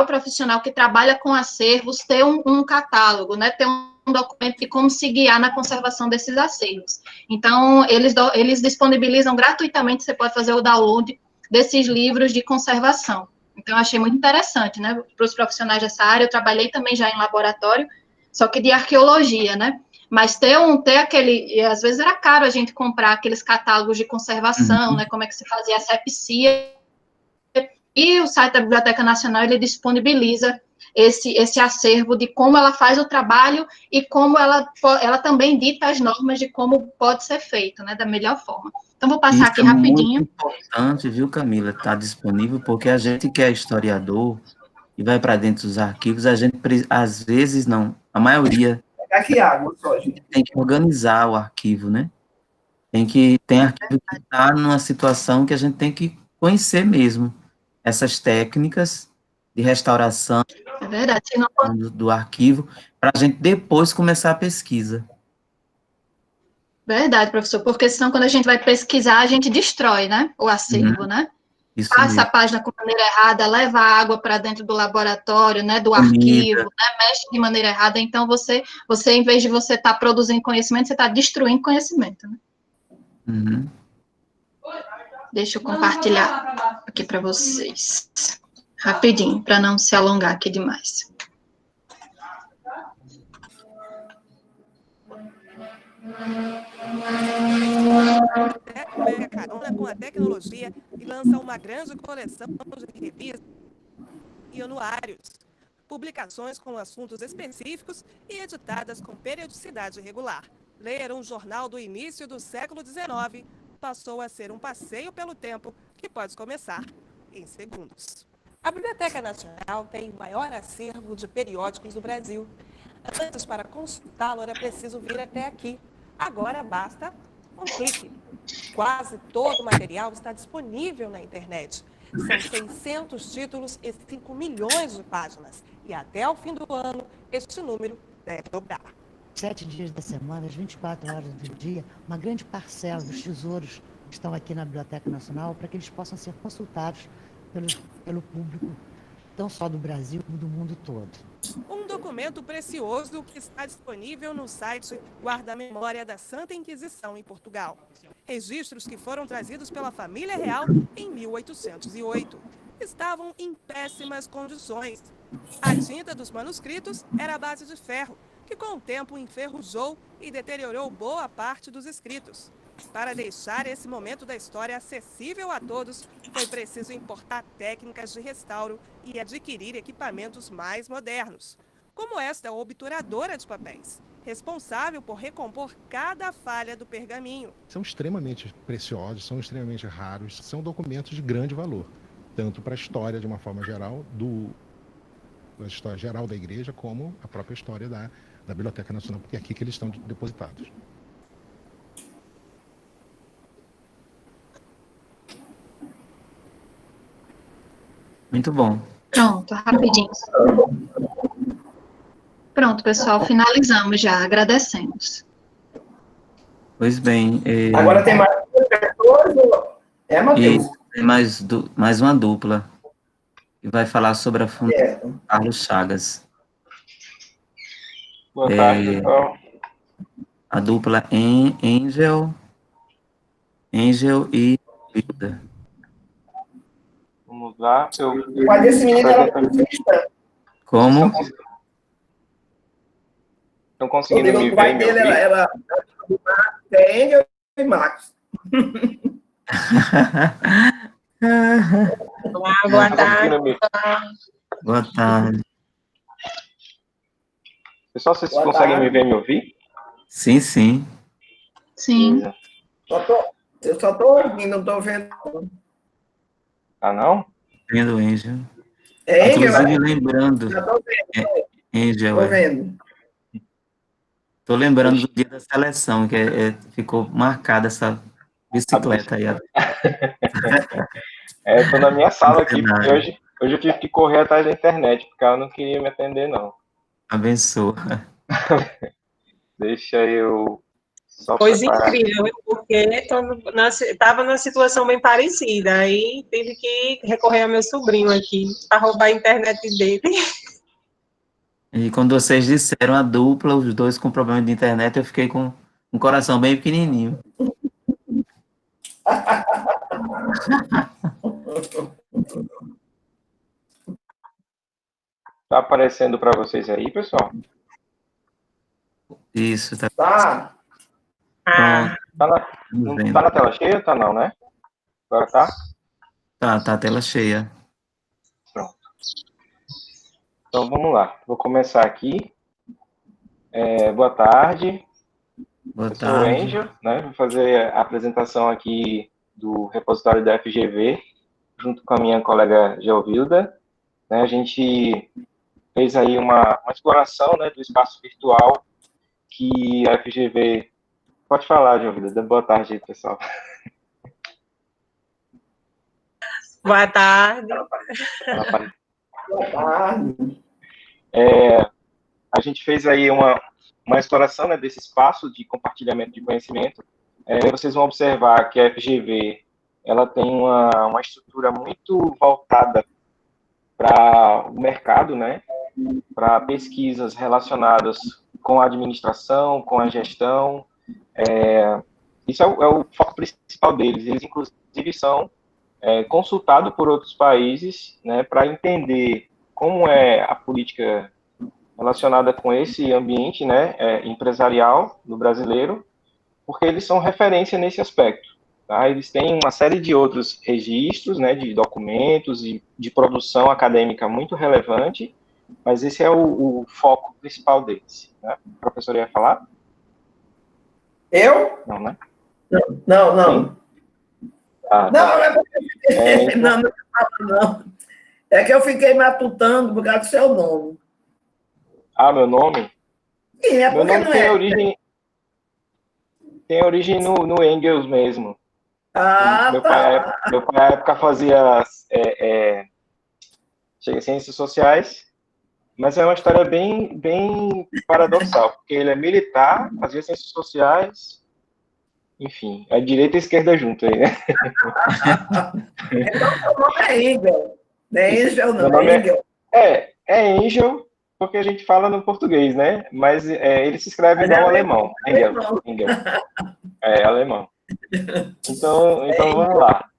o profissional que trabalha com acervos, ter um catálogo, né? Ter um documento de como se guiar na conservação desses acervos. Então, eles disponibilizam gratuitamente, você pode fazer o download desses livros de conservação. Então, eu achei muito interessante, né? Para os profissionais dessa área, eu trabalhei também já em laboratório, só que de arqueologia, né? Mas ter aquele... E às vezes era caro a gente comprar aqueles catálogos de conservação, né? Como é que se fazia a asepsia. E o site da Biblioteca Nacional, ele disponibiliza esse acervo de como ela faz o trabalho e como ela também dita as normas de como pode ser feito, né? Da melhor forma. Então, vou passar aqui rapidinho. É muito importante, viu, Camila, estar disponível, porque a gente que é historiador e vai para dentro dos arquivos, a gente, às vezes, não, a maioria, aqui água, só, gente. Tem que organizar o arquivo, né? Tem arquivo que está numa situação que a gente tem que conhecer mesmo essas técnicas de restauração do arquivo, para a gente depois começar a pesquisa. Verdade, professor, porque senão quando a gente vai pesquisar, a gente destrói, né, o acervo, né? Isso Passa mesmo. a página com maneira errada, leva a água para dentro do laboratório, né, do arquivo, né, mexe de maneira errada, então você em vez de você estar produzindo conhecimento, você está destruindo conhecimento, né? Uhum. Deixa eu compartilhar aqui para vocês, rapidinho, para não se alongar aqui demais. pega carona com a tecnologia e lança uma grande coleção de revistas e anuários, publicações com assuntos específicos e editadas com periodicidade regular. Ler um jornal do início do século XIX passou a ser um passeio pelo tempo que pode começar em segundos. A Biblioteca Nacional tem o maior acervo de periódicos do Brasil. Antes, para consultá-lo, era preciso vir até aqui. Agora basta um clique. Quase todo o material está disponível na internet. São 600 títulos e 5 milhões de páginas. E até o fim do ano, este número deve dobrar. 7 dias da semana, as 24 horas do dia, uma grande parcela dos tesouros estão aqui na Biblioteca Nacional para que eles possam ser consultados pelo público, não só do Brasil, como do mundo todo. Um documento precioso que está disponível no site Guarda-Memória da Santa Inquisição em Portugal. Registros que foram trazidos pela família real em 1808. Estavam em péssimas condições. A tinta dos manuscritos era à base de ferro, que com o tempo enferrujou e deteriorou boa parte dos escritos. Para deixar esse momento da história acessível a todos, foi preciso importar técnicas de restauro e adquirir equipamentos mais modernos, como esta obturadora de papéis, responsável por recompor cada falha do pergaminho. São extremamente preciosos, são extremamente raros, são documentos de grande valor, tanto para a história de uma forma geral, da história geral da igreja, como a própria história da Biblioteca Nacional, porque é aqui que eles estão depositados. Muito bom. Pronto, rapidinho. Pronto, pessoal, finalizamos já, agradecemos. Pois bem. Agora tem mais pessoas? Matheus? Tem mais uma dupla que vai falar sobre a Fundação Carlos Chagas. Boa tarde, pessoal. A dupla Angel e Hilda. Vamos lá. Mas esse menino era artista. Como? Estão conseguindo me O pai ver, dele era Angel e Max. Boa tarde. Boa tarde. Pessoal, vocês conseguem me ver e me ouvir? Sim, sim. Sim. Eu só estou ouvindo, não estou vendo. Ah, não? Vendo, Angel. É Angel? Inclusive, lembrando. Já estou vendo. Angel. Estou vendo. Estou lembrando do dia da seleção, que ficou marcada essa bicicleta aí. Estou na minha sala aqui, porque hoje eu tive que correr atrás da internet, porque ela não queria me atender, não. Abençoa. Deixa eu só Coisa preparar. incrível, porque estava numa situação bem parecida, aí tive que recorrer ao meu sobrinho aqui para roubar a internet dele. E quando vocês disseram a dupla, os dois com problema de internet, eu fiquei com um coração bem pequenininho. Tá aparecendo para vocês aí, pessoal? Isso, tá. Tá. Pronto. Tá na tela cheia? Tá não, né? Agora tá? Tá a tela cheia. Pronto. Então, vamos lá. Vou começar aqui. Boa tarde. Boa Eu sou o tarde. Angel, né? Vou fazer a apresentação aqui do repositório da FGV, junto com a minha colega Geovilda. Né? A gente fez aí uma exploração, né, do espaço virtual que a FGV... Pode falar, Geovilda. Boa tarde, pessoal. Boa tarde. Boa tarde. A gente fez aí uma exploração, né, desse espaço de compartilhamento de conhecimento. Vocês vão observar que a FGV ela tem uma estrutura muito voltada para o mercado, né, para pesquisas relacionadas com a administração, com a gestão. Isso é o foco principal deles. Eles, inclusive, são consultados por outros países, né, para entender como é a política relacionada com esse ambiente, né, empresarial do brasileiro, porque eles são referência nesse aspecto. Tá? Eles têm uma série de outros registros, né, de documentos e de produção acadêmica muito relevante, mas esse é o foco principal deles. Né? O professor ia falar? Eu? Não, né? Não. Ah, não, tá. é porque... não. É que eu fiquei matutando por causa do seu nome. Ah, meu nome? Sim, é meu porque nome não tem origem no Engels mesmo. Ah, meu tá. Meu pai, à época, fazia ciências sociais, mas é uma história bem paradoxal, porque ele é militar, fazia ciências sociais, enfim, a direita e a esquerda junto aí, né? Então, seu nome é Engel. Não é Engel, Meu não, nome é Engel. é Engel, porque a gente fala no português, né? Mas ele se escreve igual ao alemão. Engel. É alemão. Então vamos lá.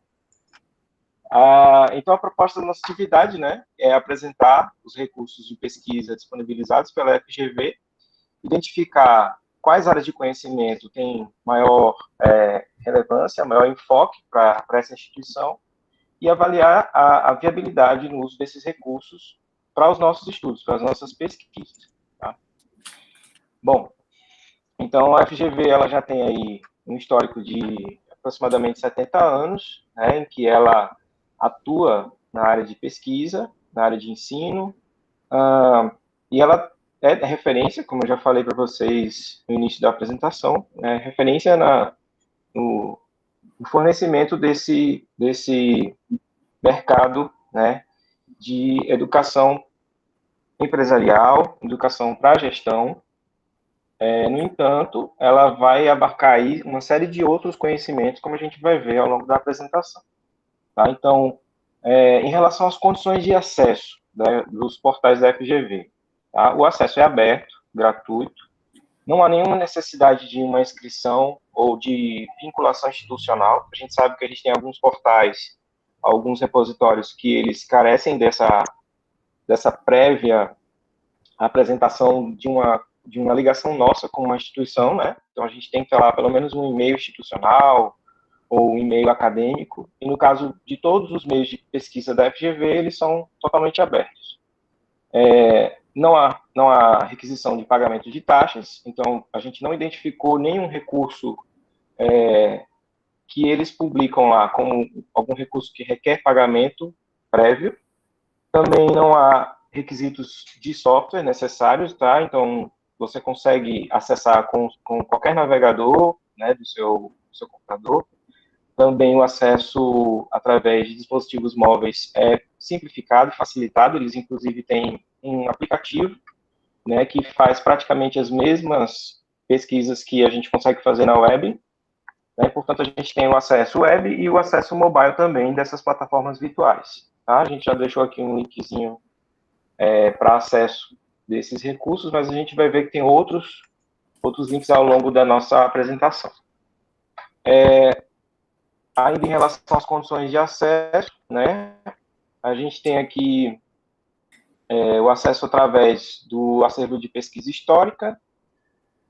Então, a proposta da nossa atividade, né, é apresentar os recursos de pesquisa disponibilizados pela FGV, identificar quais áreas de conhecimento têm maior relevância, maior enfoque para essa instituição e avaliar a viabilidade no uso desses recursos para os nossos estudos, para as nossas pesquisas. Tá? Bom, então a FGV ela já tem aí um histórico de aproximadamente 70 anos, né, em que ela atua na área de pesquisa, na área de ensino, e ela é referência, como eu já falei para vocês no início da apresentação, referência no fornecimento desse mercado, né, de educação empresarial, educação para gestão. No entanto, ela vai abarcar aí uma série de outros conhecimentos, como a gente vai ver ao longo da apresentação. Tá? Então, em relação às condições de acesso, né, dos portais da FGV, tá? O acesso é aberto, gratuito, não há nenhuma necessidade de uma inscrição ou de vinculação institucional. A gente sabe que a gente tem alguns portais, alguns repositórios que eles carecem dessa prévia apresentação de uma ligação nossa com uma instituição, né? Então, a gente tem que ter lá pelo menos um e-mail institucional ou um e-mail acadêmico, e no caso de todos os meios de pesquisa da FGV, eles são totalmente abertos. Não há requisição de pagamento de taxas, então a gente não identificou nenhum recurso que eles publicam lá como algum recurso que requer pagamento prévio. Também não há requisitos de software necessários, tá? Então, você consegue acessar com qualquer navegador, né, do seu computador. Também o acesso através de dispositivos móveis é simplificado e facilitado. Eles, inclusive, têm um aplicativo, né, que faz praticamente as mesmas pesquisas que a gente consegue fazer na web. Né? Portanto, a gente tem o acesso web e o acesso mobile também dessas plataformas virtuais. Tá? A gente já deixou aqui um linkzinho para acesso desses recursos, mas a gente vai ver que tem outros links ao longo da nossa apresentação. Ainda em relação às condições de acesso, né, a gente tem aqui o acesso através do acervo de pesquisa histórica,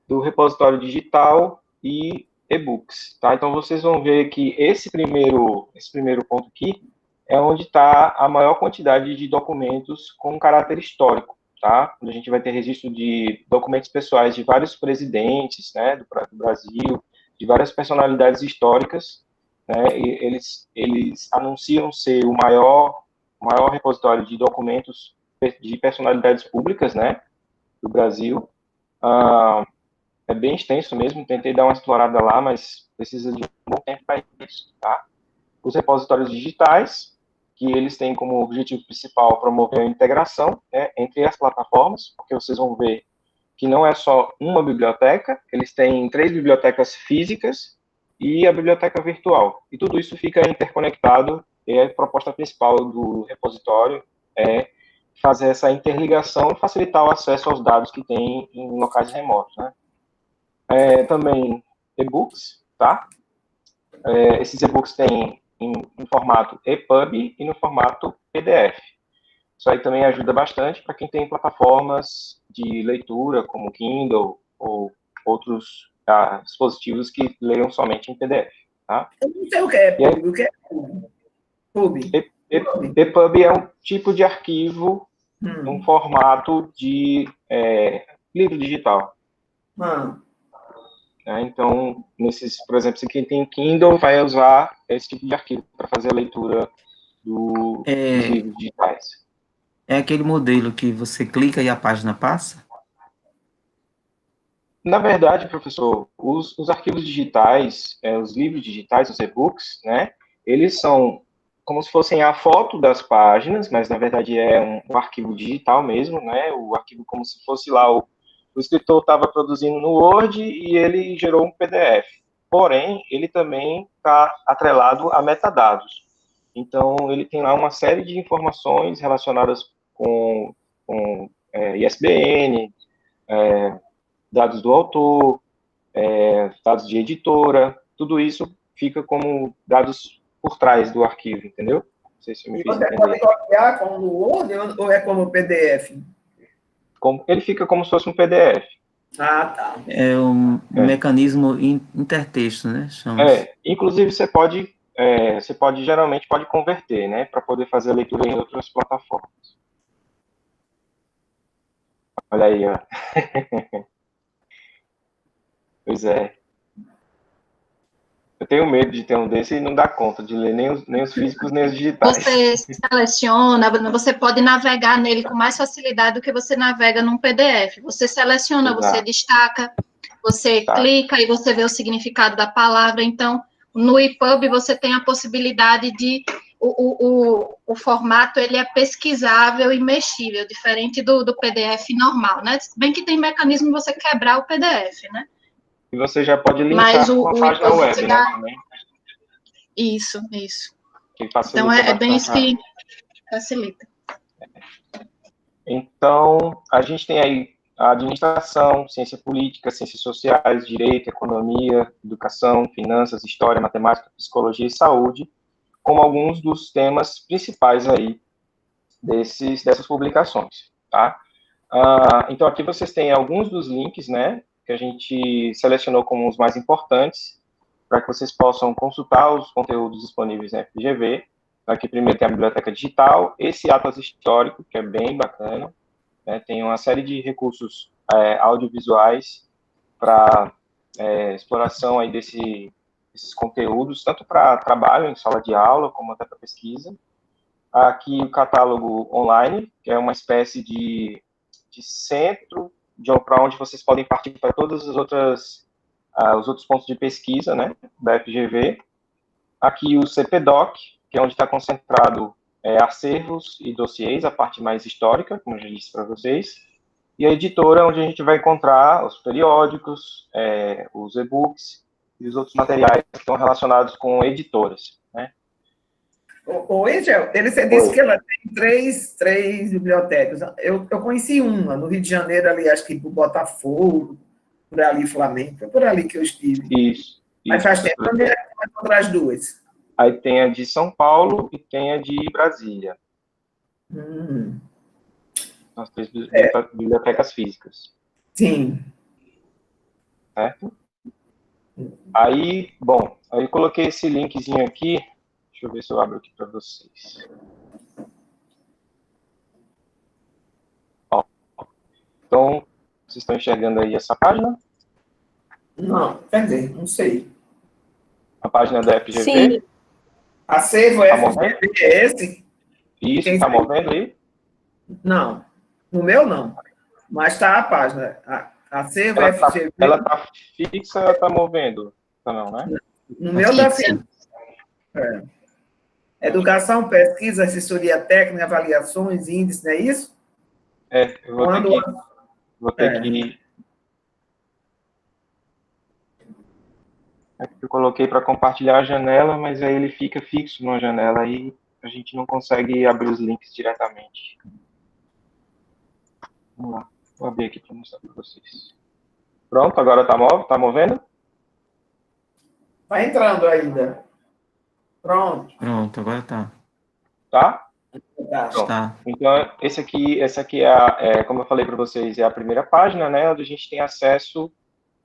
do repositório digital e e-books. Tá? Então, vocês vão ver que esse primeiro ponto aqui é onde está a maior quantidade de documentos com caráter histórico. Tá? Onde a gente vai ter registro de documentos pessoais de vários presidentes, né, do Brasil, de várias personalidades históricas. Né, eles anunciam ser o maior repositório de documentos de personalidades públicas, né, do Brasil. É bem extenso mesmo, tentei dar uma explorada lá, mas precisa de um bom tempo para isso. Tá? Os repositórios digitais, que eles têm como objetivo principal promover a integração, né, entre as plataformas, porque vocês vão ver que não é só uma biblioteca, eles têm 3 bibliotecas físicas e a biblioteca virtual. E tudo isso fica interconectado, e a proposta principal do repositório é fazer essa interligação e facilitar o acesso aos dados que tem em locais remotos. Né? Também e-books, tá? Esses e-books têm em formato EPUB e no formato PDF. Isso aí também ajuda bastante para quem tem plataformas de leitura, como Kindle ou outros dispositivos que leiam somente em PDF. tá? Eu não sei o que é E aí, PUB. O que é PUB? PUB. EPUB é um tipo de arquivo, um formato de livro digital. Então, por exemplo, se quem tem Kindle vai usar esse tipo de arquivo para fazer a leitura dos livros digitais. É aquele modelo que você clica e a página passa? Na verdade, professor, os arquivos digitais, os livros digitais, os e-books, né, eles são como se fossem a foto das páginas, mas na verdade é um arquivo digital mesmo, né, o arquivo como se fosse lá o escritor estava produzindo no Word e ele gerou um PDF. Porém, ele também está atrelado a metadados. Então, ele tem lá uma série de informações relacionadas com ISBN, dados do autor, dados de editora, tudo isso fica como dados por trás do arquivo, entendeu? Não sei se eu me fiz entender. Você pode copiar como no Word ou é como PDF? Ele fica como se fosse um PDF. Ah, tá. É um mecanismo intertexto, né? Chama-se. Inclusive você pode geralmente pode converter, né, para poder fazer a leitura em outras plataformas. Olha aí, ó. Pois é. Eu tenho medo de ter um desse e não dar conta de ler nem os físicos, nem os digitais. Você seleciona, você pode navegar nele com mais facilidade do que você navega num PDF. Você seleciona, Exato. você destaca, você clica e você vê o significado da palavra. Então, no EPUB você tem a possibilidade de... O formato, ele é pesquisável e mexível, diferente do PDF normal, né? Se bem que tem mecanismo de você quebrar o PDF, né? E você já pode linkar com a página web, né, também. Isso. Então, é bem isso que facilita. Então, a gente tem aí a administração, ciência política, ciências sociais, direito, economia, educação, finanças, história, matemática, psicologia e saúde, como alguns dos temas principais aí dessas publicações, tá? Então, aqui vocês têm alguns dos links, né, que a gente selecionou como os mais importantes, para que vocês possam consultar os conteúdos disponíveis na FGV. Aqui primeiro tem a biblioteca digital, esse atlas histórico, que é bem bacana, né, tem uma série de recursos audiovisuais para exploração aí desses conteúdos, tanto para trabalho em sala de aula, como até para pesquisa. Aqui o catálogo online, que é uma espécie de centro para onde vocês podem partir para todos os outros pontos de pesquisa, né, da FGV. Aqui o CPDoc, que é onde está concentrado acervos e dossiês, a parte mais histórica, como eu já disse para vocês. E a editora, onde a gente vai encontrar os periódicos, os e-books e os outros materiais que estão relacionados com editoras, né? O Angel, você disse que ela tem três bibliotecas. Eu conheci uma, no Rio de Janeiro, ali, acho que por Botafogo, por ali, Flamengo, foi por ali que eu estive. Isso. Mas faz tempo que eu encontrar as duas. Aí tem a de São Paulo e tem a de Brasília. As três bibliotecas físicas. Sim. Certo? Aí, bom, aí eu coloquei esse linkzinho aqui. Deixa eu ver se eu abro aqui para vocês. Ó, então, vocês estão enxergando aí essa página? Não, quer dizer, não sei. A página da FGV? Sim. Acervo FGV é esse? Isso, está movendo aí? Não, no meu não. Mas está a página. Acervo FGV. Ela está fixa ou está movendo? Não, né? No meu da fixa. Educação, pesquisa, assessoria técnica, avaliações, índices, não é isso? Eu vou ter que... Eu coloquei para compartilhar a janela, mas aí ele fica fixo numa janela, aí a gente não consegue abrir os links diretamente. Vamos lá, vou abrir aqui para mostrar para vocês. Pronto, agora tá movendo? Está entrando ainda. Pronto, agora tá. Tá? Tá. Então, essa aqui como eu falei para vocês, é a primeira página, né, onde a gente tem acesso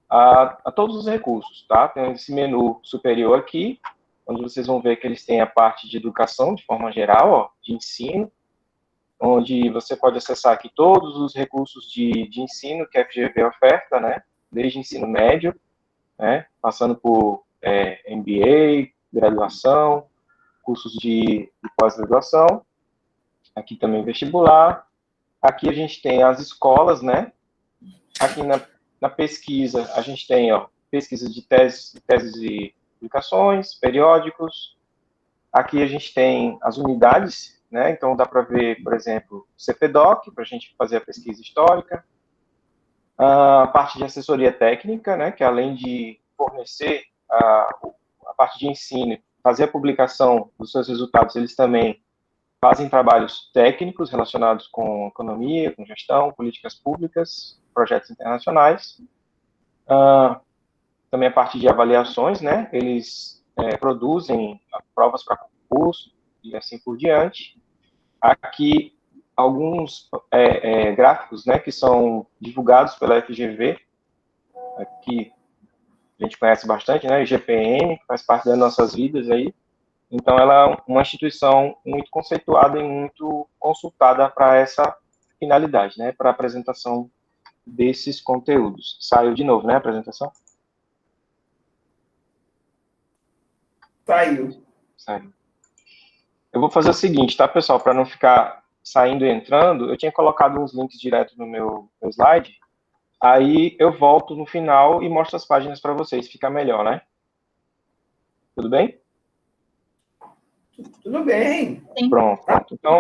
a todos os recursos, tá? Tem esse menu superior aqui, onde vocês vão ver que eles têm a parte de educação, de forma geral, ó, de ensino, onde você pode acessar aqui todos os recursos de ensino que a FGV oferta, né? Desde ensino médio, né? Passando por MBA, graduação, cursos de pós-graduação, aqui também vestibular. Aqui a gente tem as escolas, né? Aqui na pesquisa, a gente tem, ó, pesquisa de teses e publicações, periódicos. Aqui a gente tem as unidades, né? Então dá para ver, por exemplo, o CPDOC, para a gente fazer a pesquisa histórica. A parte de assessoria técnica, né? Que além de fornecer a parte de ensino, fazer a publicação dos seus resultados, eles também fazem trabalhos técnicos relacionados com economia, com gestão, políticas públicas, projetos internacionais. Também a parte de avaliações, né? Eles produzem provas para concurso e assim por diante. Aqui, alguns gráficos, né, que são divulgados pela FGV, que a gente conhece bastante, né? O IGPM, que faz parte das nossas vidas aí. Então, ela é uma instituição muito conceituada e muito consultada para essa finalidade, né? Para a apresentação desses conteúdos. Saiu de novo, né, a apresentação? Saiu. Eu vou fazer o seguinte, tá, pessoal? Para não ficar saindo e entrando, eu tinha colocado uns links direto no meu slide. Aí eu volto no final e mostro as páginas para vocês. Fica melhor, né? Tudo bem? Tudo bem. Pronto. Então,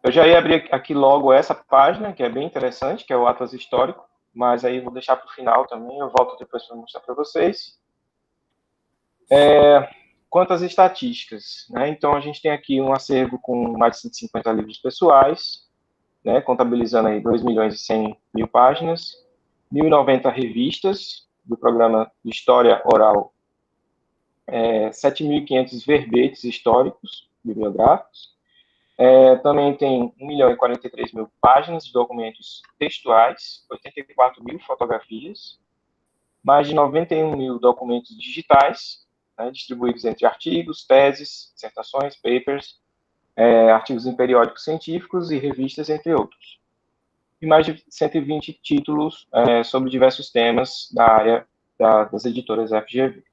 eu já ia abrir aqui logo essa página, que é bem interessante, que é o Atlas Histórico, mas aí vou deixar para o final também, eu volto depois para mostrar para vocês. Quanto às estatísticas, né? Então, a gente tem aqui um acervo com mais de 150 livros pessoais, né? Contabilizando aí 2.100.000 páginas, 1.090 revistas do programa de História Oral, 7.500 verbetes históricos, bibliográficos. Também tem 1.043.000 páginas de documentos textuais, 84.000 fotografias, mais de 91.000 documentos digitais, né, distribuídos entre artigos, teses, dissertações, papers, artigos em periódicos científicos e revistas, entre outros. E mais de 120 títulos sobre diversos temas da área das editoras FGV.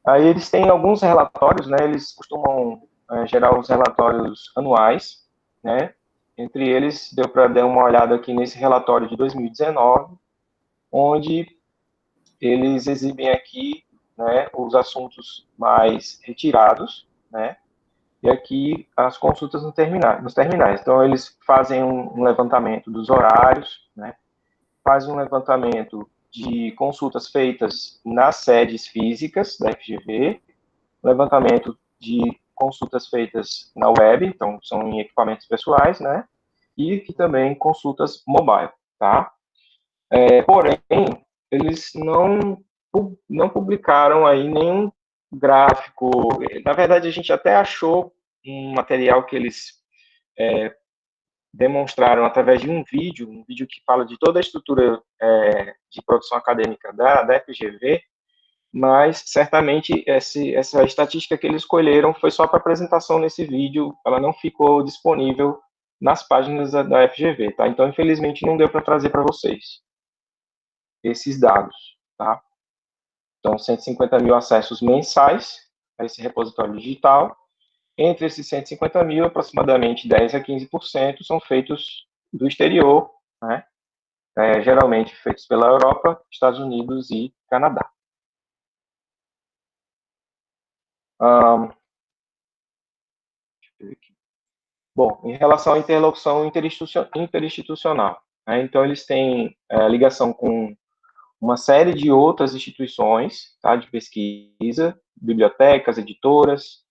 Aí eles têm alguns relatórios, né, eles costumam gerar os relatórios anuais, né, entre eles deu para dar uma olhada aqui nesse relatório de 2019, onde eles exibem aqui, né, os assuntos mais retirados, né, e aqui as consultas nos terminais. Então, eles fazem um levantamento dos horários, né, fazem um levantamento de consultas feitas nas sedes físicas da FGV, levantamento de consultas feitas na web, então são em equipamentos pessoais, né, e que também consultas mobile, tá? Porém, eles não publicaram aí nenhum gráfico. Na verdade, a gente até achou um material que eles demonstraram através de um vídeo que fala de toda a estrutura de produção acadêmica da FGV, mas certamente essa estatística que eles escolheram foi só para apresentação nesse vídeo, ela não ficou disponível nas páginas da FGV, tá? Então, infelizmente, não deu para trazer para vocês esses dados, tá? Então, 150.000 acessos mensais a esse repositório digital. Entre esses 150.000, aproximadamente 10 a 15% são feitos do exterior, né? Geralmente feitos pela Europa, Estados Unidos e Canadá. Bom, em relação à interlocução interinstitucional, né? Então eles têm ligação com uma série de outras instituições, tá, de pesquisa, bibliotecas, editoras,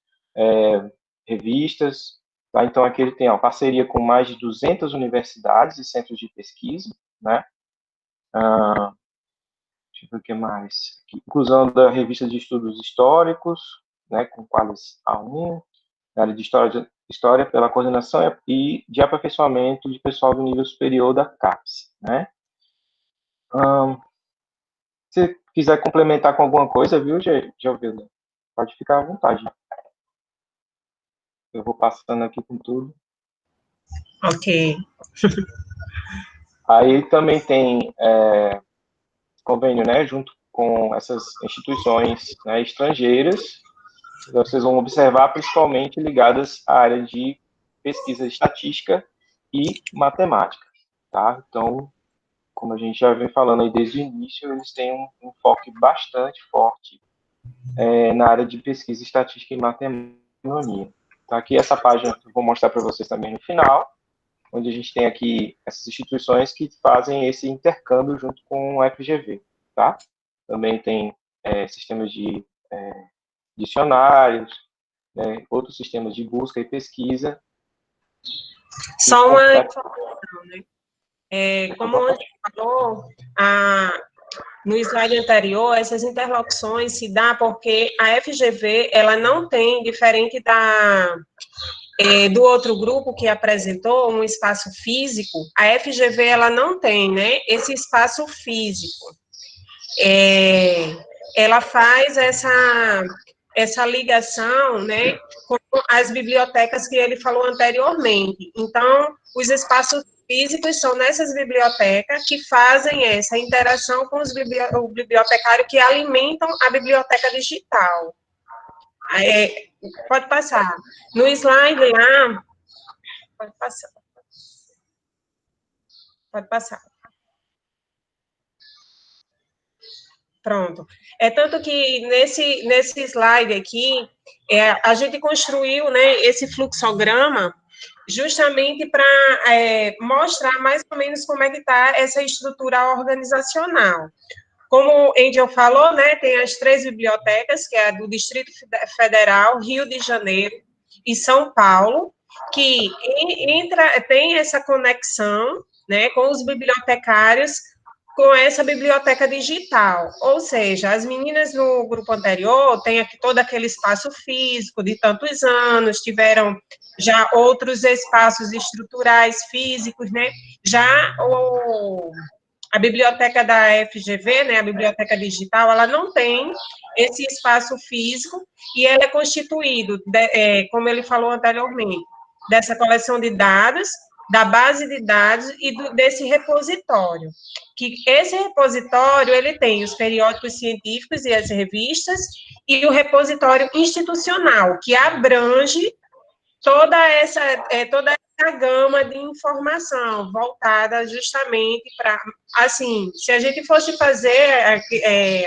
revistas, tá? Então aqui ele tem parceria com mais de 200 universidades e centros de pesquisa, né? Deixa eu ver o que mais. Aqui, inclusão da revista de estudos históricos, né, com quadros A1, na área de história pela coordenação e de aperfeiçoamento de pessoal do nível superior da CAPES, né? Se quiser complementar com alguma coisa, viu, Giovana? Pode ficar à vontade. Eu vou passando aqui com tudo. Ok. Aí também tem convênio, né, junto com essas instituições, né, estrangeiras. Vocês vão observar principalmente ligadas à área de pesquisa estatística e matemática, tá? Então, como a gente já vem falando aí desde o início, eles têm um foco bastante forte na área de pesquisa estatística e matemática. Tá? Aqui essa página eu vou mostrar para vocês também no final, onde a gente tem aqui essas instituições que fazem esse intercâmbio junto com o FGV, tá? Também tem sistemas de dicionários, né, outros sistemas de busca e pesquisa. Só uma informação, né? Como o André falou, no slide anterior, essas interlocuções se dá porque a FGV, ela não tem, diferente do outro grupo que apresentou, um espaço físico, a FGV, ela não tem, né, esse espaço físico. Ela faz essa ligação, né, com as bibliotecas que ele falou anteriormente. Então, os espaços físicos são nessas bibliotecas que fazem essa interação com o bibliotecário que alimentam a biblioteca digital. Pode passar. No slide lá, pode passar. Pode passar. Pronto. Tanto que nesse slide aqui, a gente construiu, né, esse fluxograma justamente para mostrar mais ou menos como é que está essa estrutura organizacional. Como o Angel falou, né, tem as 3 bibliotecas, que é a do Distrito Federal, Rio de Janeiro e São Paulo, que tem essa conexão, né, com os bibliotecários, com essa biblioteca digital, ou seja, as meninas no grupo anterior têm aqui todo aquele espaço físico de tantos anos, tiveram já outros espaços estruturais físicos, né, já a biblioteca da FGV, né, a biblioteca digital, ela não tem esse espaço físico e ela é constituído, como ele falou anteriormente, dessa coleção de dados, da base de dados e desse repositório. Que esse repositório, ele tem os periódicos científicos e as revistas, e o repositório institucional, que abrange toda essa gama de informação, voltada justamente para, assim, se a gente fosse fazer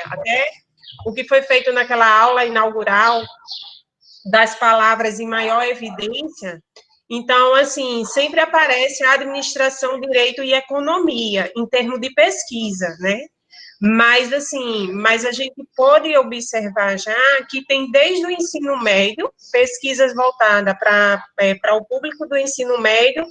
até o que foi feito naquela aula inaugural das palavras em maior evidência, então, assim, sempre aparece a administração, direito e economia, em termos de pesquisa, né? Mas, assim, a gente pode observar já que tem desde o ensino médio, pesquisas voltadas para o público do ensino médio,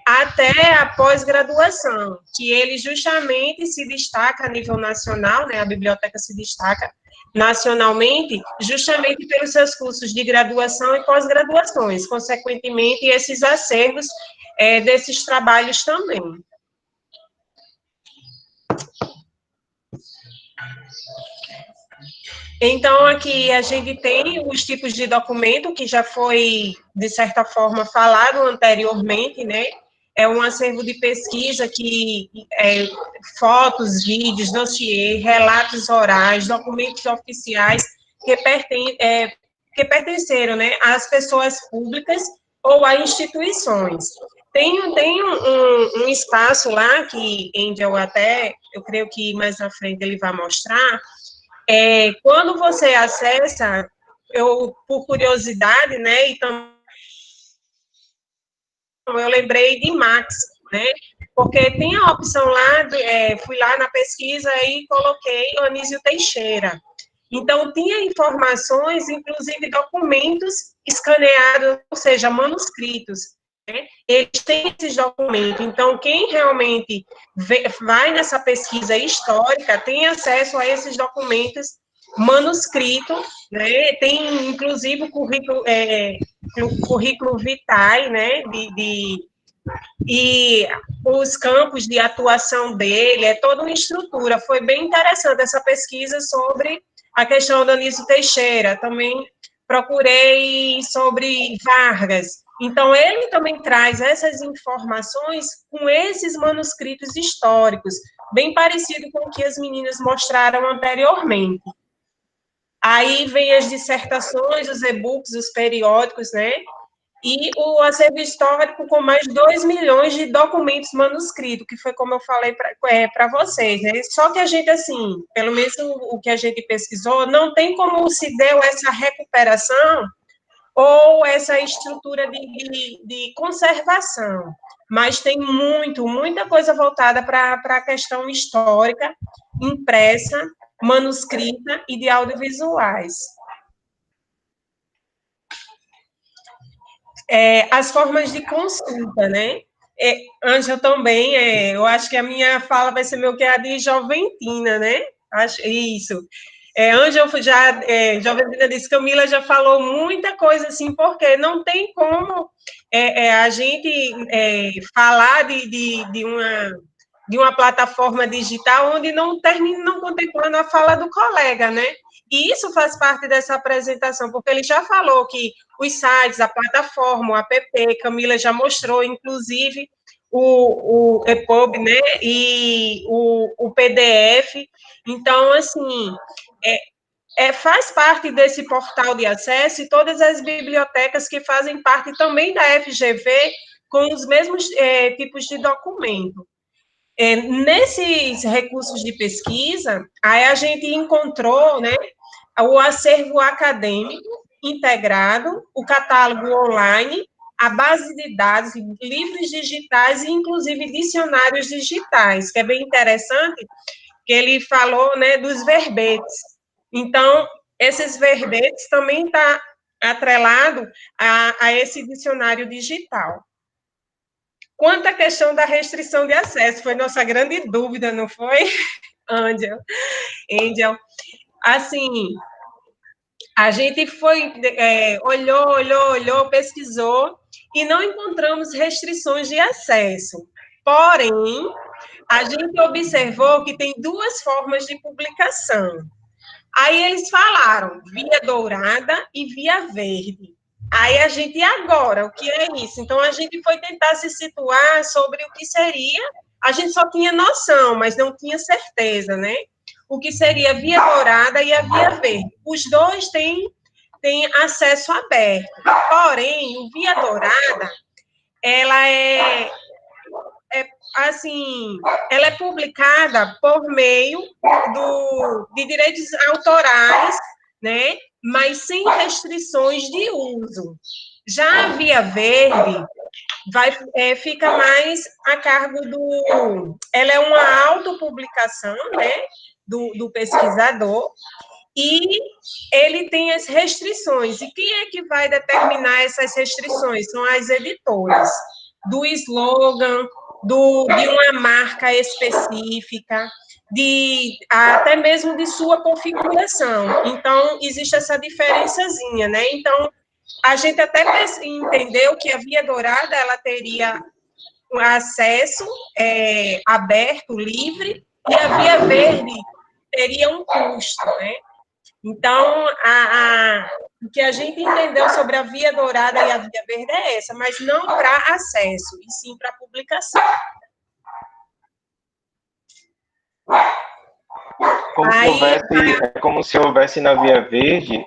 até a pós-graduação, que ele justamente se destaca a nível nacional, né, a biblioteca se destaca nacionalmente, justamente pelos seus cursos de graduação e pós-graduações, consequentemente, esses acervos desses trabalhos também. Então, aqui a gente tem os tipos de documento, que já foi, de certa forma, falado anteriormente, né? É um acervo de pesquisa que fotos, vídeos, dossiê, relatos orais, documentos oficiais que pertenceram, né, às pessoas públicas ou a instituições. Tem um espaço lá que Angel eu creio que mais na frente ele vai mostrar. Quando você acessa, por curiosidade, né, então eu lembrei de Max, né, porque tem a opção lá, fui lá na pesquisa e coloquei Anísio Teixeira. Então, tinha informações, inclusive documentos escaneados, ou seja, manuscritos, né? Eles têm esses documentos. Então, quem realmente vai nessa pesquisa histórica tem acesso a esses documentos manuscritos, né? Tem, inclusive, o currículo vitae, né? e os campos de atuação dele, é toda uma estrutura. Foi bem interessante essa pesquisa sobre a questão do Anísio Teixeira, também procurei sobre Vargas. Então, ele também traz essas informações com esses manuscritos históricos, bem parecido com o que as meninas mostraram anteriormente. Aí vem as dissertações, os e-books, os periódicos, né? E o acervo histórico com mais de 2 milhões de documentos manuscritos, que foi como eu falei para vocês, né? Só que a gente, assim, pelo menos o que a gente pesquisou, não tem como se deu essa recuperação ou essa estrutura de conservação, mas tem muita coisa voltada para a questão histórica, impressa, manuscrita e de audiovisuais. As formas de consulta, né? Ângela também, eu acho que a minha fala vai ser meio que a de Joventina, né? Acho, isso. Ângela Joventina disse, Camila já falou muita coisa assim, porque não tem como a gente falar de uma plataforma digital onde não termine não contemplando a fala do colega, né? E isso faz parte dessa apresentação, porque ele já falou que os sites, a plataforma, o app, Camila já mostrou, inclusive, o EPUB, né, e o PDF. Então, assim, faz parte desse portal de acesso e todas as bibliotecas que fazem parte também da FGV com os mesmos tipos de documento. Nesses recursos de pesquisa, aí a gente encontrou, né, o acervo acadêmico integrado, o catálogo online, a base de dados, livros digitais e, inclusive, dicionários digitais, que é bem interessante, que ele falou, né, dos verbetes. Então, esses verbetes também estão atrelados a esse dicionário digital. Quanto à questão da restrição de acesso, foi nossa grande dúvida, não foi, Angel? Assim, a gente foi, olhou, pesquisou, e não encontramos restrições de acesso. Porém, a gente observou que tem duas formas de publicação. Aí eles falaram via dourada e via verde. Aí a gente, e agora? O que é isso? Então, a gente foi tentar se situar sobre o que seria, a gente só tinha noção, mas não tinha certeza, né? O que seria a via dourada e a via verde. Os dois têm acesso aberto. Porém, o via dourada, ela assim, ela é publicada por meio de direitos autorais, né? Mas sem restrições de uso. Já a via verde fica mais a cargo ela é uma autopublicação, né? Do pesquisador, e ele tem as restrições. E quem é que vai determinar essas restrições? São as editoras. Do slogan, de uma marca específica, até mesmo de sua configuração. Então, existe essa diferençazinha, né? Então, a gente até entendeu que a via dourada, ela teria um acesso aberto, livre, e a via verde teria um custo, né? Então, o que a gente entendeu sobre a via dourada e a via verde é essa, mas não para acesso, e sim para publicação. Como se houvesse na via verde,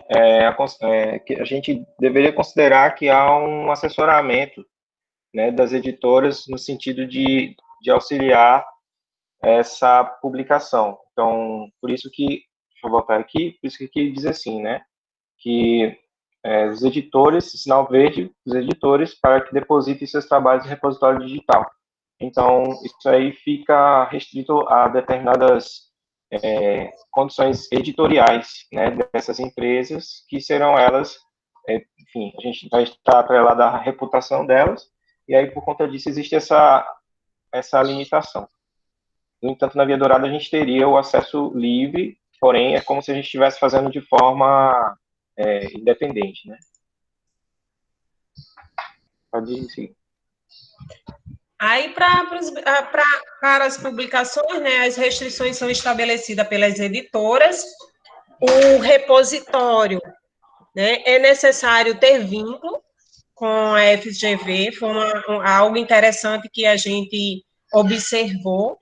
que a gente deveria considerar que há um assessoramento, né, das editoras no sentido de auxiliar essa publicação. Então, por isso que, deixa eu voltar aqui, por isso que diz assim, né, que os editores, sinal verde, os editores, para que depositem seus trabalhos em repositório digital. Então, isso aí fica restrito a determinadas condições editoriais, né, dessas empresas, que serão elas, enfim, a gente vai estar atrelado à reputação delas, e aí, por conta disso, existe essa limitação. No entanto, na via dourada, a gente teria o acesso livre, porém, é como se a gente estivesse fazendo de forma independente, né? Pode ir, sim. Aí, para as publicações, né, as restrições são estabelecidas pelas editoras. O repositório, né, é necessário ter vínculo com a FGV, foi algo interessante que a gente observou.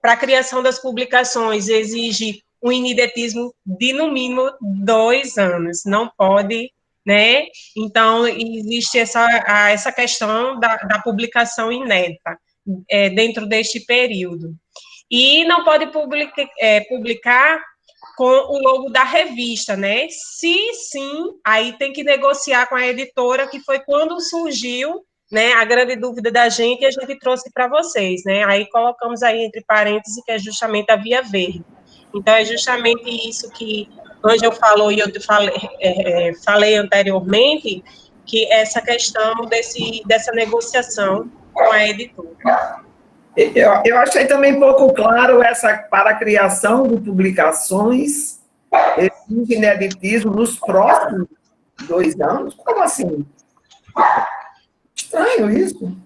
Para a criação das publicações, exige um inedetismo de, no mínimo, 2 anos, não pode, né? Então, existe essa questão da publicação inédita dentro deste período. E não pode publicar com o logo da revista, né? Se sim, aí tem que negociar com a editora, que foi quando surgiu, né, a grande dúvida da gente, e a gente trouxe para vocês, né? Aí colocamos aí entre parênteses que é justamente a Via Verde. Então, é justamente isso que Ângel falou e eu falei anteriormente, que essa questão dessa negociação com a editora. Eu achei também pouco claro para a criação de publicações, esse ineditismo nos próximos 2 anos. Como assim? Estranho isso.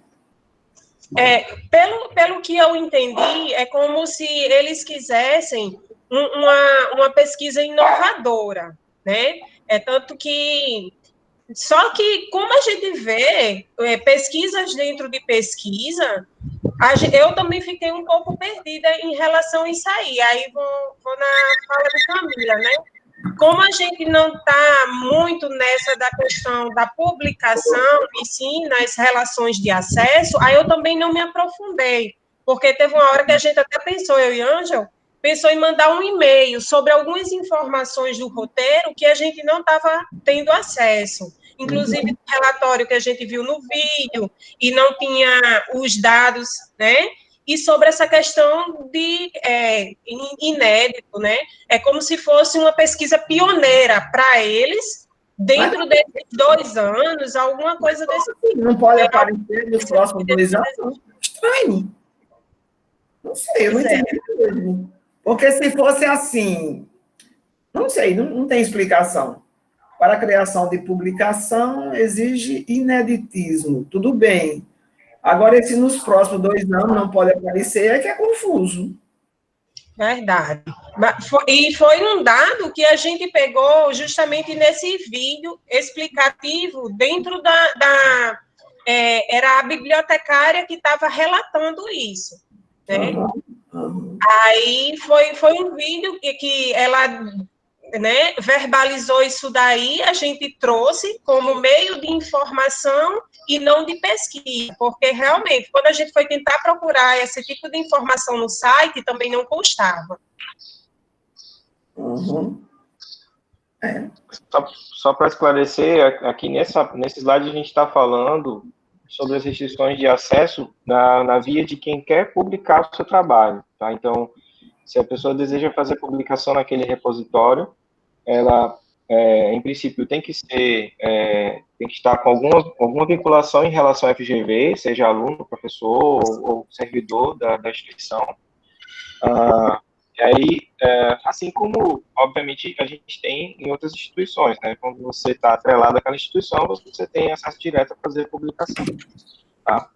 Pelo que eu entendi, é como se eles quisessem uma pesquisa inovadora, né? Tanto que... Só que, como a gente vê pesquisas dentro de pesquisa, eu também fiquei um pouco perdida em relação a isso aí. Aí vou na fala de Camila, né? Como a gente não está muito nessa da questão da publicação, e sim nas relações de acesso, aí eu também não me aprofundei, porque teve uma hora que a gente até pensou, eu e Ângel, pensou em mandar um e-mail sobre algumas informações do roteiro que a gente não estava tendo acesso. Inclusive, o relatório que a gente viu no vídeo, e não tinha os dados, né? E sobre essa questão de inédito, né? É como se fosse uma pesquisa pioneira para eles, dentro desses 2 anos, alguma coisa desse tipo. Não pode aparecer nos próximos 2 anos? Estranho. Não sei, eu não entendi mesmo. Porque se fosse assim, não sei, não tem explicação. Para a criação de publicação, exige ineditismo. Tudo bem. Agora, se nos próximos 2 anos não pode aparecer, é que é confuso. Verdade. E foi um dado que a gente pegou justamente nesse vídeo explicativo dentro era a bibliotecária que estava relatando isso, né? Aí foi um vídeo que ela, né, verbalizou isso daí, a gente trouxe como meio de informação e não de pesquisa, porque realmente, quando a gente foi tentar procurar esse tipo de informação no site, também não constava. Só para esclarecer, aqui nesse slide a gente está falando sobre as restrições de acesso na via de quem quer publicar o seu trabalho, tá? Então, se a pessoa deseja fazer publicação naquele repositório, ela, em princípio, tem que estar com alguma vinculação em relação à FGV, seja aluno, professor ou servidor da instituição. E aí, assim como, obviamente, a gente tem em outras instituições, né? Quando você está atrelado àquela instituição, você tem acesso direto a fazer publicação, tá?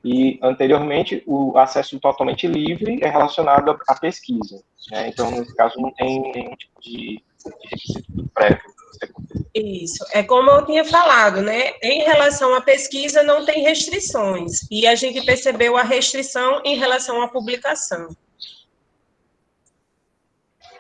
E, anteriormente, o acesso totalmente livre é relacionado à pesquisa, né? Então, nesse caso, não tem nenhum tipo de requisito prévio. Isso, é como eu tinha falado, né? Em relação à pesquisa, não tem restrições, e a gente percebeu a restrição em relação à publicação.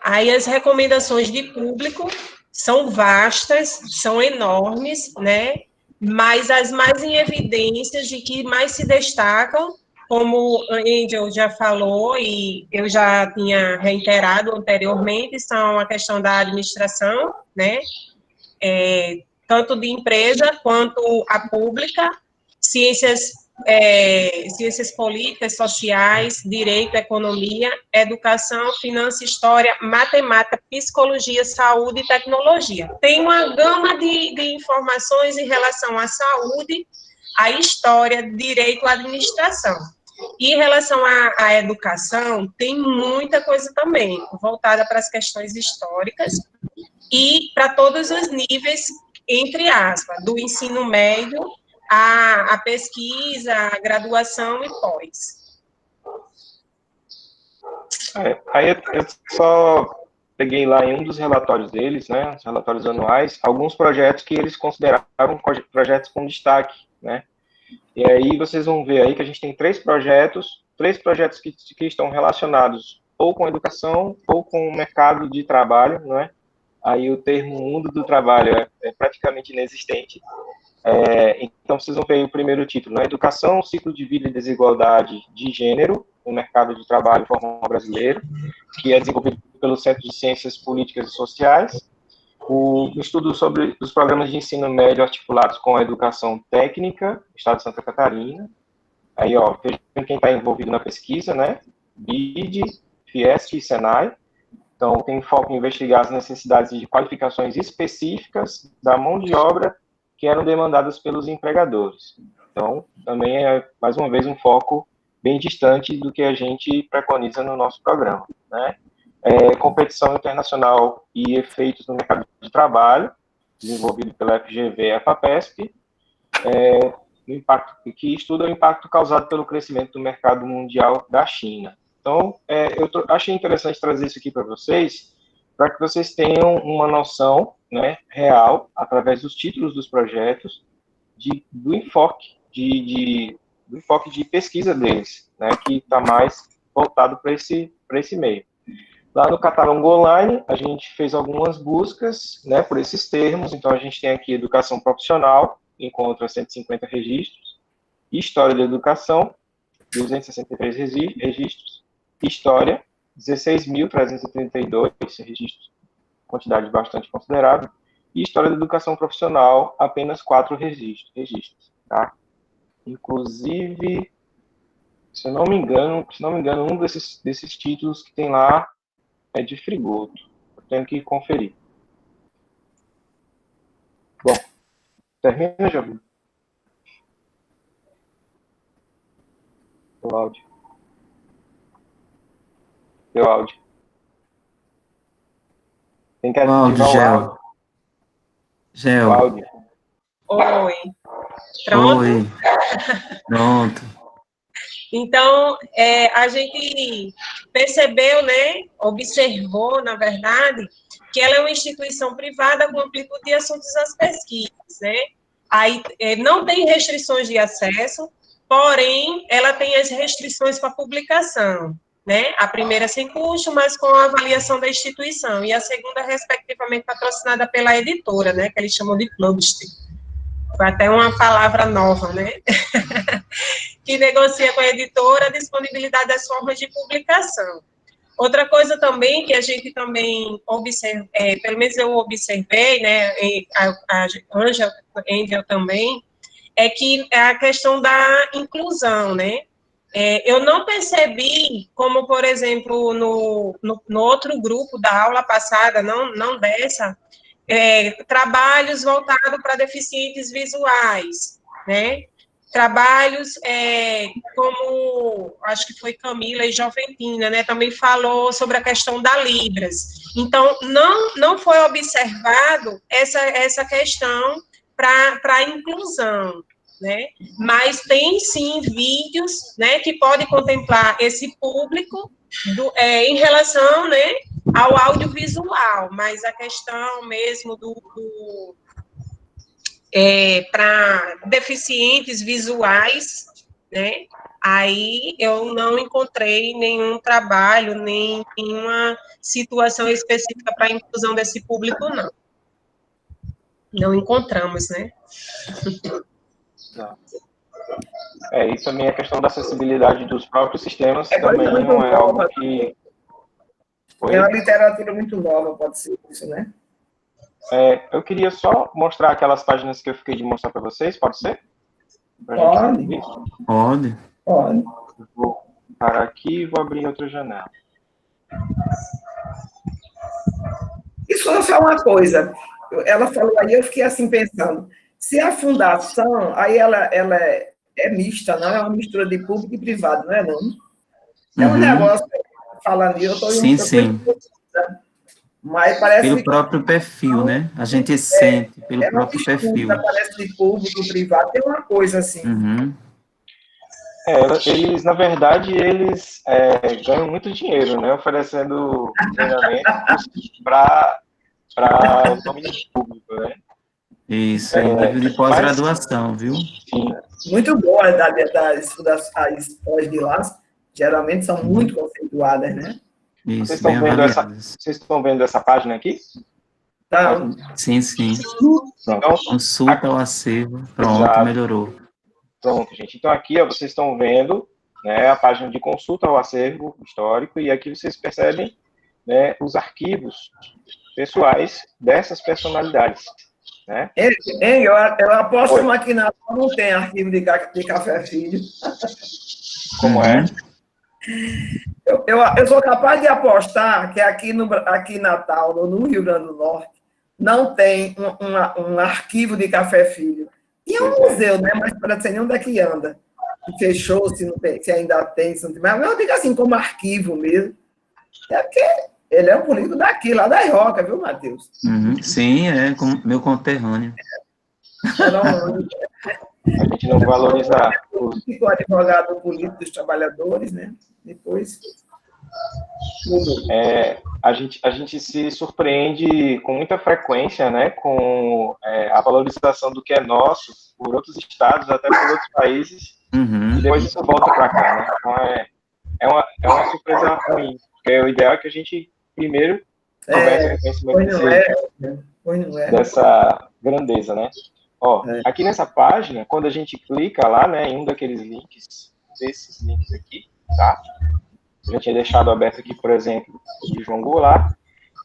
Aí as recomendações de público são vastas, são enormes, né? Mas as mais em evidências de que mais se destacam, como a Angel já falou e eu já tinha reiterado anteriormente, são a questão da administração, né? Tanto de empresa quanto a pública, ciências políticas, sociais, direito, economia, educação, finanças, história, matemática, psicologia, saúde e tecnologia. Tem uma gama de informações em relação à saúde, à história, direito, à administração. E em relação à educação, tem muita coisa também, voltada para as questões históricas e para todos os níveis, entre aspas, do ensino médio a pesquisa, a graduação e pós. Aí eu só peguei lá em um dos relatórios deles, né, os relatórios anuais, alguns projetos que eles consideraram projetos com destaque, né, e aí vocês vão ver aí que a gente tem três projetos que estão relacionados ou com educação ou com o mercado de trabalho, não é? Aí o termo mundo do trabalho é praticamente inexistente. Então vocês vão ver aí o primeiro título, né? Educação, ciclo de vida e desigualdade de gênero, o mercado de trabalho formal brasileiro, que é desenvolvido pelo Centro de Ciências Políticas e Sociais. O estudo sobre os programas de ensino médio articulados com a educação técnica, Estado de Santa Catarina. Aí, ó, vejam quem está envolvido na pesquisa, né? BID, Fiesc e Senai. Então, tem foco em investigar as necessidades de qualificações específicas da mão de obra que eram demandadas pelos empregadores. Então, também é, mais uma vez, um foco bem distante do que a gente preconiza no nosso programa, né? Competição internacional e efeitos no mercado de trabalho, desenvolvido pela FGV e a FAPESP, que estuda o impacto causado pelo crescimento do mercado mundial da China. Então, achei interessante trazer isso aqui para vocês, para que vocês tenham uma noção, né, real, através dos títulos dos projetos, do enfoque de pesquisa deles, né, que está mais voltado para esse meio. Lá no catálogo online, a gente fez algumas buscas, né, por esses termos. Então, a gente tem aqui educação profissional, encontra 150 registros, história da educação, 263 registros, história, 16.332 registros, quantidade bastante considerável, e história da educação profissional, apenas 4 registros, tá? Inclusive, se não me engano, um desses títulos que tem lá é de Frigoto. Eu tenho que conferir. Bom, termina, Jovem? O áudio. Teu áudio. Tem que ativar o áudio. Gel. O áudio. Oi. Pronto? Oi. Pronto. Então, a gente percebeu, né, observou, na verdade, que ela é uma instituição privada com amplitude de assuntos às pesquisas, né? Aí não tem restrições de acesso, porém, ela tem as restrições para publicação, né? A primeira sem custo, mas com a avaliação da instituição, e a segunda, respectivamente, patrocinada pela editora, né, que eles chamam de cluster. Foi até uma palavra nova, né? Que negocia com a editora a disponibilidade das formas de publicação. Outra coisa também que a gente também observa, pelo menos eu observei, né, a Angel também, é que é a questão da inclusão, né? Eu não percebi, como, por exemplo, no outro grupo da aula passada, não dessa, trabalhos voltados para deficientes visuais, né? Trabalhos como, acho que foi Camila e Joventina, né? Também falou sobre a questão da Libras. Então, não foi observado essa questão para a inclusão, né? Mas tem, sim, vídeos, né, que podem contemplar esse público em relação, né, ao audiovisual, mas a questão mesmo para deficientes visuais, né, aí eu não encontrei nenhum trabalho, nem nenhuma situação específica para a inclusão desse público, não. Não encontramos, né? Não. E também a questão da acessibilidade dos próprios sistemas também não é algo que... É uma literatura muito nova, pode ser isso, né? Eu queria só mostrar aquelas páginas que eu fiquei de mostrar para vocês, pode ser? Pode. Eu vou parar aqui e vou abrir outra janela. Isso não é só uma coisa. Ela falou aí, eu fiquei assim pensando, se a fundação, aí ela é mista, não é uma mistura de público e privado, não é não? É um negócio, falando, eu estou... Sim. mas parece Pelo que próprio perfil, né? A gente sente pelo uma próprio perfil. disputa, parece de público, privado, tem uma coisa assim. Uhum. Eles, na verdade, eles ganham muito dinheiro, né? Oferecendo treinamentos para o domínio público, né? Isso, em nível de pós-graduação, viu? Sim. Muito boa as pós de lá, geralmente são muito conceituadas, né? Isso, bem avaliadas. Vocês estão vendo essa página aqui? Tá. Sim, sim. Então, consulta o acervo. Pronto, exato. Melhorou. Pronto, gente. Então, aqui, ó, vocês estão vendo, né, a página de consulta ao acervo histórico, e aqui vocês percebem, né, os arquivos pessoais dessas personalidades. Né? Eu aposto que aqui na não tem arquivo de Café Filho. Como é? Eu sou capaz de apostar que aqui em Natal, no Rio Grande do Norte, não tem um arquivo de Café Filho. E é um museu, né? Mas para ser nem onde é que anda. Se fechou, se ainda tem, se não tem. Mas eu digo assim, como arquivo mesmo. É porque ele é um político daqui, lá da Roca, viu, Matheus? Sim, é meu conterrâneo. A gente não valoriza o advogado político dos trabalhadores, né? Depois a gente se surpreende com muita frequência, né, com a valorização do que é nosso por outros estados, até por outros países, e depois isso volta para cá, né? Então é uma surpresa ruim, porque o ideal é que a gente primeiro houvesse conhecimento dessa grandeza, né? Ó, aqui nessa página, quando a gente clica lá, né, em um daqueles links, desses links aqui, tá? Eu já tinha deixado aberto aqui, por exemplo, de João Goulart,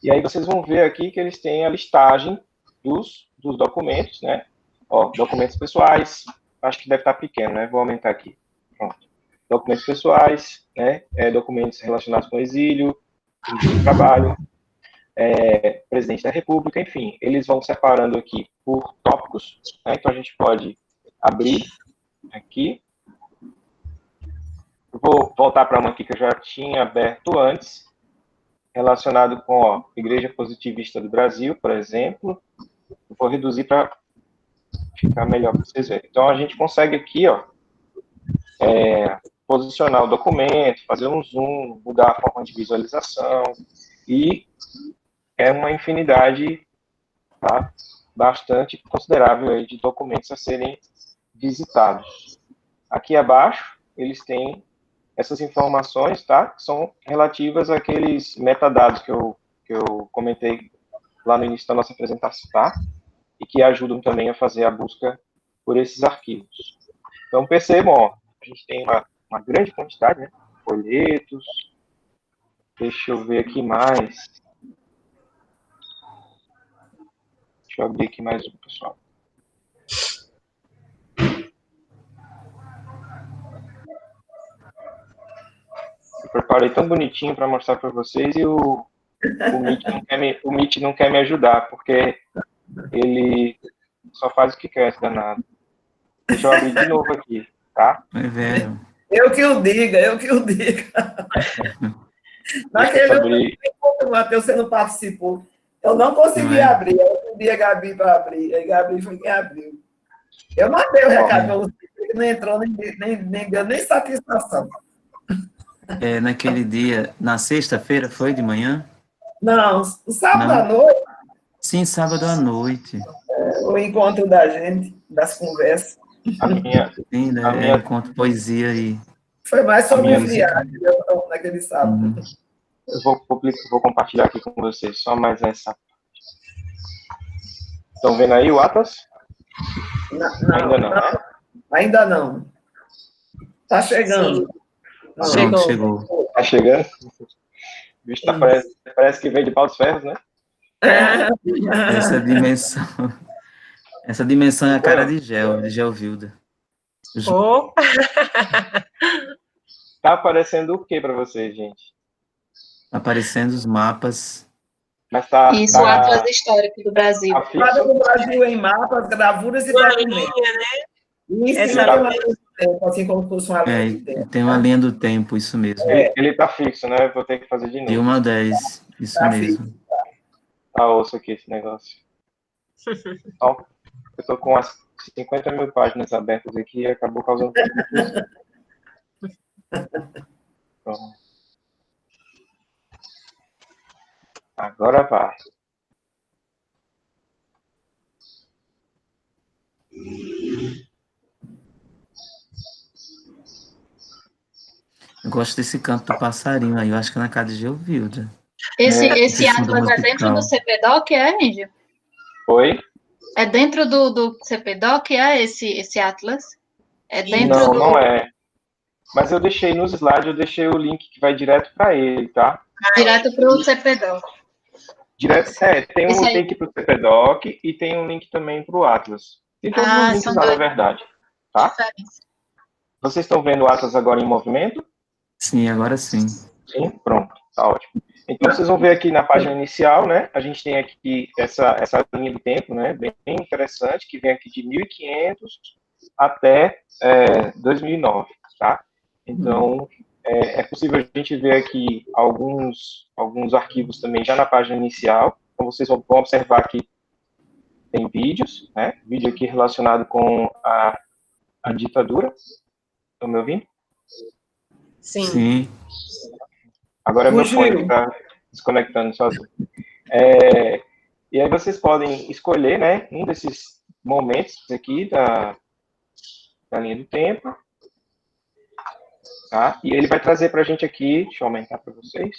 e aí vocês vão ver aqui que eles têm a listagem dos documentos, né? Ó, documentos pessoais, acho que deve estar pequeno, né? Vou aumentar aqui. Pronto. Documentos pessoais, né? Documentos relacionados com exílio, de trabalho, presidente da República, enfim, eles vão separando aqui por tópicos, né? Então a gente pode abrir aqui. Vou voltar para uma aqui que eu já tinha aberto antes, relacionado com a Igreja Positivista do Brasil, por exemplo. Vou reduzir para ficar melhor para vocês verem. Então, a gente consegue aqui, ó, posicionar o documento, fazer um zoom, mudar a forma de visualização, e é uma infinidade, tá, bastante considerável aí de documentos a serem visitados. Aqui abaixo, eles têm essas informações, tá, que são relativas àqueles metadados que eu comentei lá no início da nossa apresentação, tá? E que ajudam também a fazer a busca por esses arquivos. Então, percebam, ó, a gente tem uma grande quantidade, né? Folhetos. Deixa eu ver aqui mais. Deixa eu abrir aqui mais um, pessoal. Eu preparei tão bonitinho para mostrar para vocês e o Meet não quer me ajudar, porque ele só faz o que quer, esse danado. Deixa eu abrir de novo aqui, tá? Eu que o diga. Naquele encontro, Matheus, você não participou. Eu não consegui abrir. Eu pedi a Gabi para abrir. A Gabi foi quem abriu. Eu mandei o recado para você, ele não entrou, nem deu nem satisfação. Naquele dia, na sexta-feira, foi de manhã? Não, sábado à noite. Sim, sábado à noite. O encontro da gente, das conversas. Sim, né? Encontro poesia e... Foi mais sobre a viagem naquele sábado. Eu vou compartilhar aqui com vocês só mais essa. Estão vendo aí o Atlas? Ainda não, né? Ainda não. Está chegando. Chegou. Tá chegando? O bicho parece que vem de pau dos ferros, né? Essa dimensão é a cara de Gelvilda. Tá aparecendo o que para vocês, gente? Aparecendo os mapas. Mas Isso, o Atlas Histórico do Brasil. O Atlas do Brasil em mapas, gravuras e documentos. Isso assim como fosse uma linha do tempo. Tem uma linha do tempo, isso mesmo. Ele tá fixo, né? Vou ter que fazer de novo. De 1 a 10, isso mesmo. Tá osso aqui esse negócio. Ó, eu tô com as 50 mil páginas abertas aqui e acabou causando confusão. Pronto. Agora vai. Eu gosto desse canto do passarinho aí, eu acho que na KDG eu vi, já. Esse fundo Atlas é dentro do musical. CPDOC, Índio? Oi? É dentro do CPDOC, esse Atlas? É dentro Não, do... não é. Mas eu deixei nos slides, eu deixei o link que vai direto para ele, tá? Direto para o CPDOC. Direto, tem Esse um aí. link para o CPDOC e tem um link também para o Atlas. Tem todos os links são lá, na dois. verdade. Tá? Vocês estão vendo o Atlas agora em movimento? Sim, agora sim. Sim? Pronto, tá ótimo. Então, vocês vão ver aqui na página inicial, né? A gente tem aqui essa linha do tempo, né? Bem interessante, que vem aqui de 1500 até 2009, tá? Então, é possível a gente ver aqui alguns arquivos também já na página inicial. Então, vocês vão observar que tem vídeos, né? Vídeo aqui relacionado com a ditadura. Estão me ouvindo? Sim. Agora meu fone está desconectando sozinho. E aí vocês podem escolher, né, um desses momentos aqui da linha do tempo. Tá? E ele vai trazer para a gente aqui, deixa eu aumentar para vocês,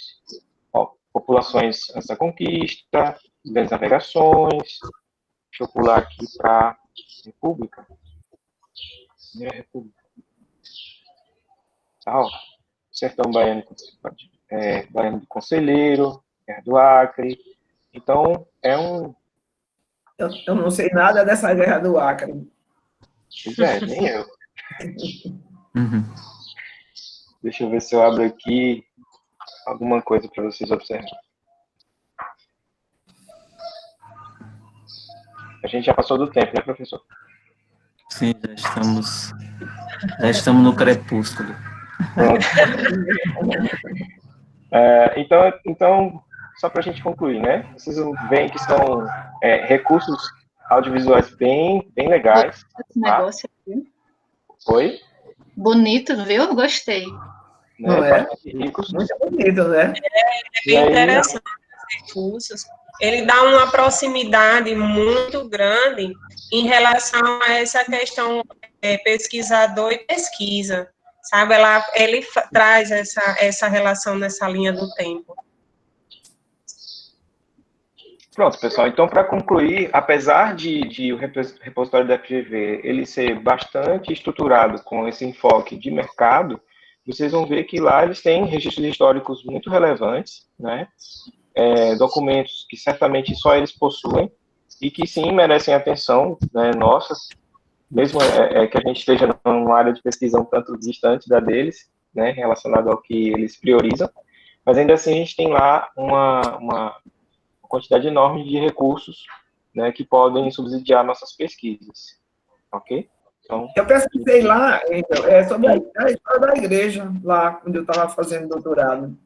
ó, populações antes da conquista, grandes navegações. Deixa eu pular aqui para República. República. Tá, ó. Sertão Baiano, Baiano do Conselheiro, Guerra do Acre. Então, Eu não sei nada dessa Guerra do Acre. Pois é, nem eu. Uhum. Deixa eu ver se eu abro aqui alguma coisa para vocês observarem. A gente já passou do tempo, né, professor? Sim, já estamos no crepúsculo. Então, só para a gente concluir, né? Vocês veem que são recursos audiovisuais bem legais. Esse negócio aqui. Oi? Bonito, viu? Gostei. Não é? Muito bonito, né? É bem interessante os recursos. Ele dá uma proximidade muito grande em relação a essa questão pesquisador e pesquisa, sabe? Ele traz essa relação nessa linha do tempo. Pronto, pessoal. Então, para concluir, apesar de o repositório da FGV ele ser bastante estruturado com esse enfoque de mercado, vocês vão ver que lá eles têm registros históricos muito relevantes, né? Documentos que certamente só eles possuem e que sim merecem atenção, né, nossa, mesmo que a gente esteja numa área de pesquisa um tanto distante da deles, né, relacionado ao que eles priorizam, mas ainda assim a gente tem lá uma quantidade enorme de recursos, né, que podem subsidiar nossas pesquisas, ok? Então, eu pesquisei lá sobre a história da igreja, lá quando eu estava fazendo doutorado.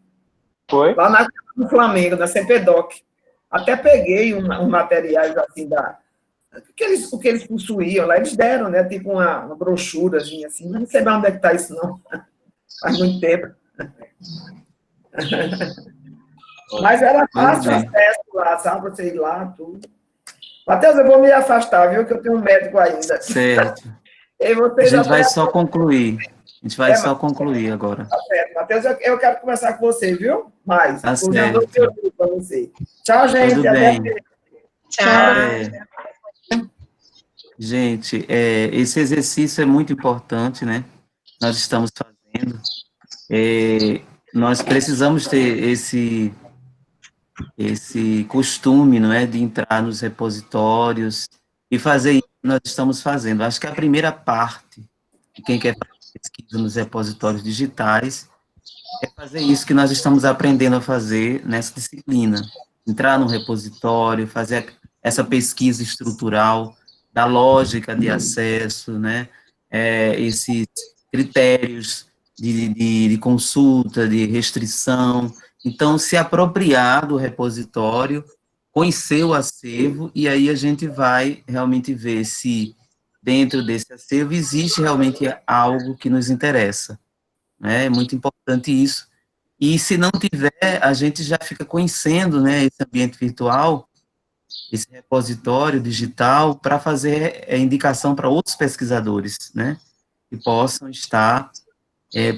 Foi? Lá na do Flamengo, na CPDOC. Até peguei uns materiais assim o que eles possuíam lá, eles deram, né? Tipo uma brochurazinha assim, não sei onde é que está isso, não. Faz muito tempo. Mas era fácil acesso lá, sabe? Você ir lá, tudo. Matheus, eu vou me afastar, viu? Que eu tenho um médico ainda. Certo. E A gente vai só concluir. A gente vai só concluir agora. Tá certo. Matheus, eu quero conversar com você, viu? Mais. Tá certo. Eu dou para você. Tchau, gente. Tudo Até bem. Tchau. Gente, esse exercício é muito importante, né? Nós estamos fazendo. Nós precisamos ter esse costume, não é, de entrar nos repositórios e fazer isso que nós estamos fazendo. Acho que a primeira parte de quem quer fazer pesquisa nos repositórios digitais é fazer isso que nós estamos aprendendo a fazer nessa disciplina. Entrar no repositório, fazer essa pesquisa estrutural da lógica de acesso, né, esses critérios de consulta, de restrição. Então, se apropriar do repositório conhecer o acervo, e aí a gente vai realmente ver se dentro desse acervo existe realmente algo que nos interessa, né? É muito importante isso. E se não tiver, a gente já fica conhecendo, né, esse ambiente virtual, esse repositório digital, para fazer indicação para outros pesquisadores, né, que possam estar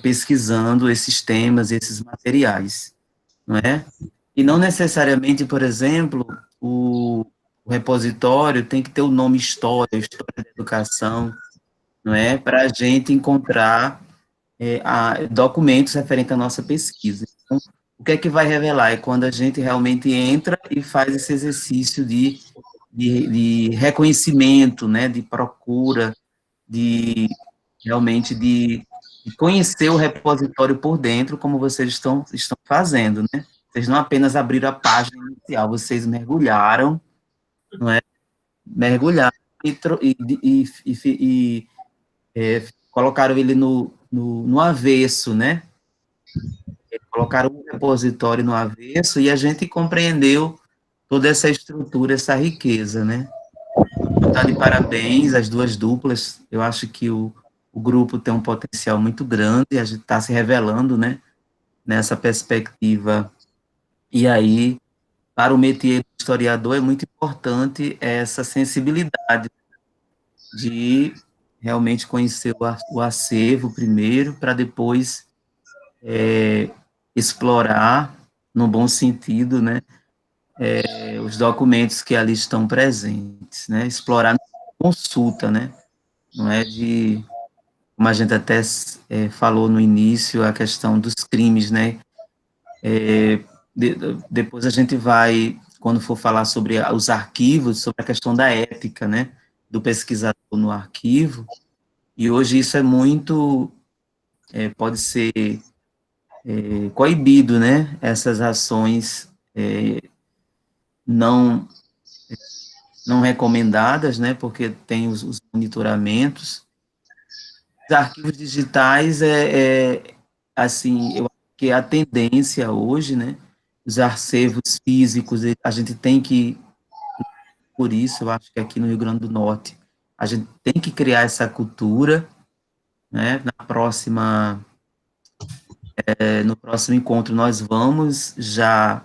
pesquisando esses temas, esses materiais, não é? E não necessariamente, por exemplo, o repositório tem que ter o nome História da Educação, não é? Para a gente encontrar documentos referentes à nossa pesquisa. Então, o que é que vai revelar? É quando a gente realmente entra e faz esse exercício de reconhecimento, né, de procura, realmente de conhecer o repositório por dentro, como vocês estão fazendo, né? Vocês não apenas abriram a página inicial, vocês mergulharam, não é? Mergulharam e colocaram ele no avesso, né? Colocaram o repositório no avesso e a gente compreendeu toda essa estrutura, essa riqueza, né? Então, tá de parabéns às duas duplas. Eu acho que o grupo tem um potencial muito grande, a gente está se revelando, né, nessa perspectiva. E aí, para o métier do historiador, é muito importante essa sensibilidade de realmente conhecer o acervo primeiro, para depois explorar, no bom sentido, né, os documentos que ali estão presentes, né, explorar consulta, né, não é de, como a gente até falou no início, a questão dos crimes, né, depois a gente vai, quando for falar sobre os arquivos, sobre a questão da ética, né, do pesquisador no arquivo, e hoje isso é muito, pode ser coibido, né, essas ações não recomendadas, né, porque tem os monitoramentos. Os arquivos digitais assim, eu acho que é a tendência hoje, né, os acervos físicos, a gente tem que, por isso, eu acho que aqui no Rio Grande do Norte, a gente tem que criar essa cultura, né, no próximo encontro nós vamos já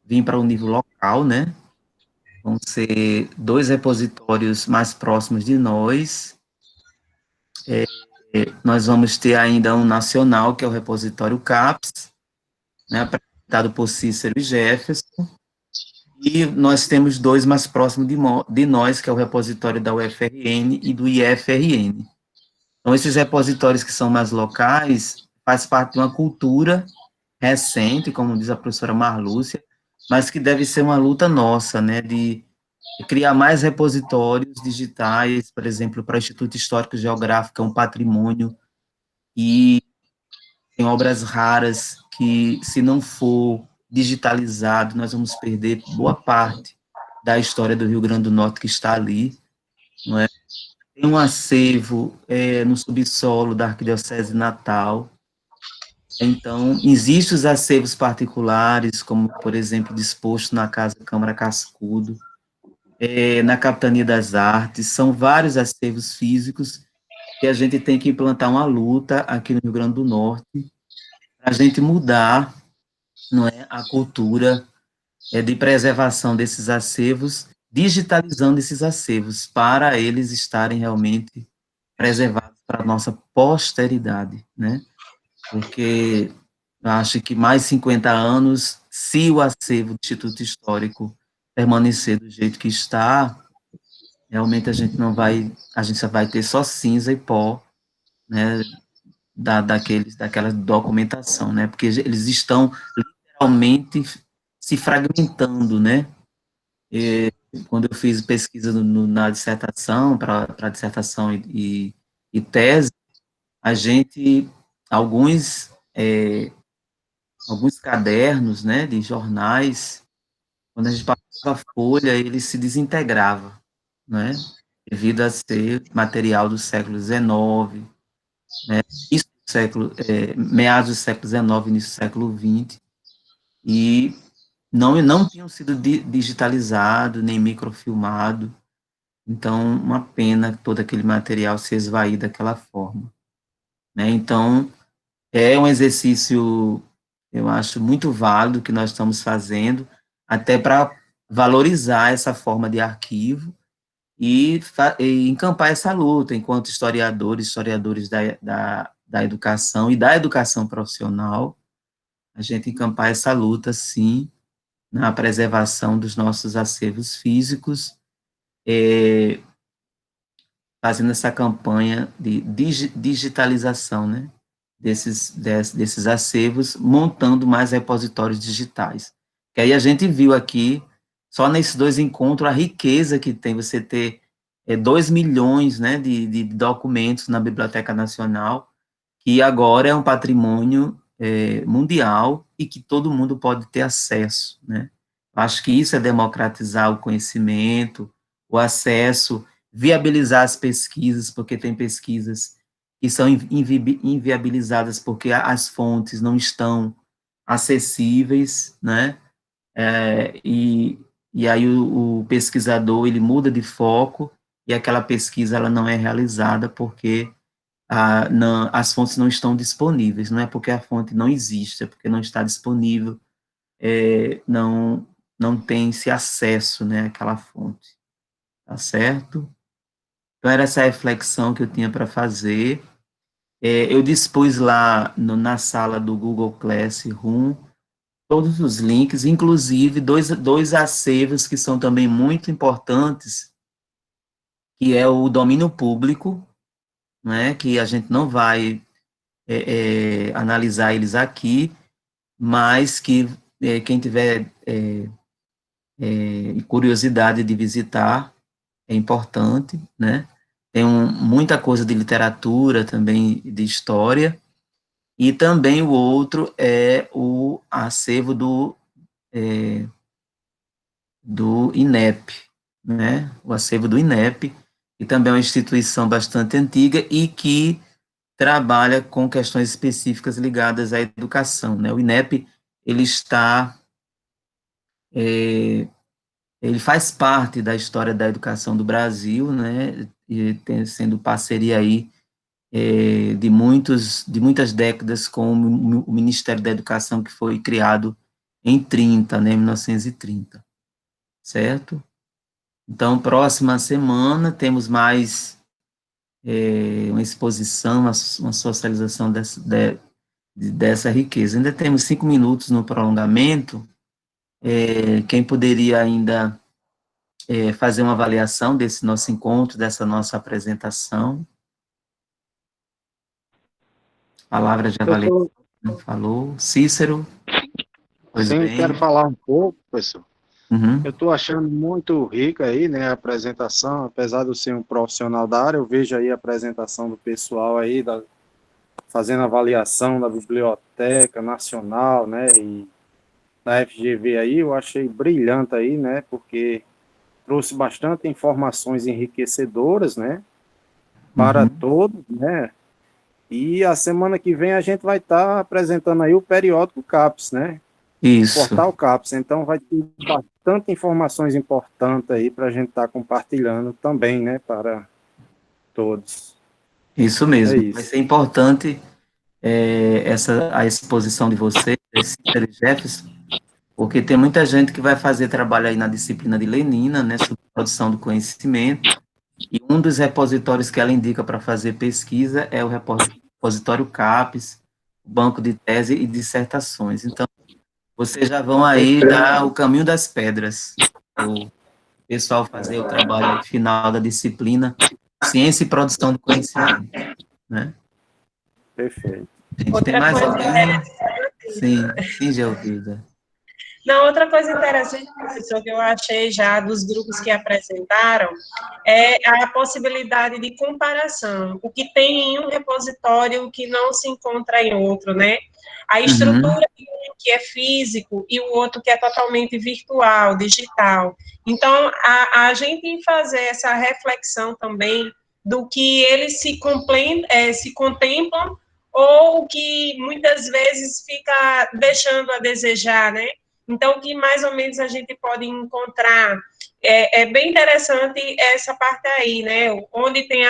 vir para o nível local, né, vão ser 2 repositórios mais próximos de nós. Nós vamos ter ainda um nacional, que é o repositório CAPES, né, apresentado por Cícero e Jefferson, e nós temos 2 mais próximos de nós, que é o repositório da UFRN e do IFRN. Então, esses repositórios que são mais locais, faz parte de uma cultura recente, como diz a professora Marlúcia, mas que deve ser uma luta nossa, né, de criar mais repositórios digitais, por exemplo, para o Instituto Histórico e Geográfico, é um patrimônio, e tem obras raras que, se não for digitalizado, nós vamos perder boa parte da história do Rio Grande do Norte que está ali, não é? Tem um acervo no subsolo da Arquidiocese de Natal. Então, existem os acervos particulares, como, por exemplo, disposto na Casa Câmara Cascudo, na Capitania das Artes, são vários acervos físicos, e a gente tem que implantar uma luta aqui no Rio Grande do Norte, para a gente mudar, não é, a cultura de preservação desses acervos, digitalizando esses acervos, para eles estarem realmente preservados para a nossa posteridade, né? Porque eu acho que mais 50 anos, se o acervo do Instituto Histórico permanecer do jeito que está, realmente a gente só vai ter só cinza e pó, né, daquela documentação, né, porque eles estão literalmente se fragmentando, né. Quando eu fiz pesquisa na dissertação, para dissertação e tese, a gente, alguns cadernos, né, de jornais, quando a gente passava a folha, ele se desintegrava, né, devido a ser material do século XIX, né, meados do século XIX, início do século XX, e não tinham sido digitalizados, nem microfilmados. Então, uma pena todo aquele material se esvair daquela forma, né? Então, é um exercício, eu acho, muito válido que nós estamos fazendo, até para valorizar essa forma de arquivo e encampar essa luta enquanto historiadores da educação e da educação profissional, a gente encampar essa luta, sim, na preservação dos nossos acervos físicos, fazendo essa campanha de digitalização, né, desses acervos, montando mais repositórios digitais. Que aí a gente viu aqui, só nesses 2 encontros, a riqueza que tem você ter 2 milhões, né, de documentos na Biblioteca Nacional, que agora é um patrimônio mundial e que todo mundo pode ter acesso, né. Acho que isso é democratizar o conhecimento, o acesso, viabilizar as pesquisas, porque tem pesquisas que são inviabilizadas porque as fontes não estão acessíveis, né, e aí o pesquisador, ele muda de foco, e aquela pesquisa, ela não é realizada porque as fontes não estão disponíveis, não é porque a fonte não existe, é porque não está disponível, não tem esse acesso, né, àquela fonte, tá certo? Então, era essa reflexão que eu tinha para fazer. Eu dispus lá na sala do Google Classroom todos os links, inclusive dois acervos que são também muito importantes, que é o domínio público, né, que a gente não vai analisar eles aqui, mas que quem tiver curiosidade de visitar, é importante, né? Tem muita coisa de literatura também, de história, e também o outro é o acervo do INEP, né? O acervo do INEP, que também é uma instituição bastante antiga e que trabalha com questões específicas ligadas à educação, né? O INEP, ele ele faz parte da história da educação do Brasil, né? E sendo parceria aí de muitas décadas com o Ministério da Educação, que foi criado em 1930, certo? Então, próxima semana, temos mais uma exposição, uma socialização dessa riqueza. Ainda temos 5 minutos no prolongamento. Quem poderia ainda fazer uma avaliação desse nosso encontro, dessa nossa apresentação? Palavra de avaliação, não falou. Cícero? Pois Sim, bem. quero falar um pouco, professor. Uhum. Eu estou achando muito rica aí, né, a apresentação, apesar de eu ser um profissional da área, eu vejo aí a apresentação do pessoal aí, fazendo avaliação da Biblioteca Nacional, né, e da FGV aí, eu achei brilhante aí, né, porque trouxe bastante informações enriquecedoras, né, para todos, né, e a semana que vem a gente vai estar apresentando aí o periódico CAPES, né, Isso. Portal CAPES, então vai ter bastante informações importantes aí para a gente estar compartilhando também, né, para todos. Isso mesmo. Isso. Vai ser importante a exposição de vocês, Cícero e Jefferson, porque tem muita gente que vai fazer trabalho aí na disciplina de Lenina, né, sobre produção do conhecimento, e um dos repositórios que ela indica para fazer pesquisa é o repositório CAPES, banco de tese e dissertações. Então, vocês já vão aí dar o caminho das pedras, o pessoal fazer o trabalho final da disciplina, ciência e produção do conhecimento, né? Perfeito. A gente Outra tem mais coisa alguém? Sim, Geovida. Não, outra coisa interessante, professor, que eu achei já dos grupos que apresentaram, é a possibilidade de comparação, o que tem em um repositório que não se encontra em outro, né? A estrutura de um que é físico e o outro que é totalmente virtual, digital. Então, a gente fazer essa reflexão também do que eles se contemplam ou que muitas vezes fica deixando a desejar, né? Então, o que mais ou menos a gente pode encontrar é bem interessante essa parte aí, né? Onde tem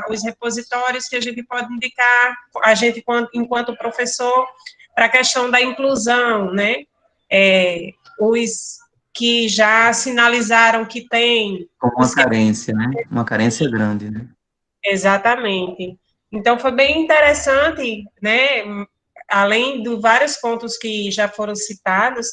os repositórios que a gente pode indicar, a gente, enquanto professor, para a questão da inclusão, né? Os que já sinalizaram que tem... Como uma carência, né? Uma carência grande, né? Exatamente. Então, foi bem interessante, né? Além de vários pontos que já foram citados,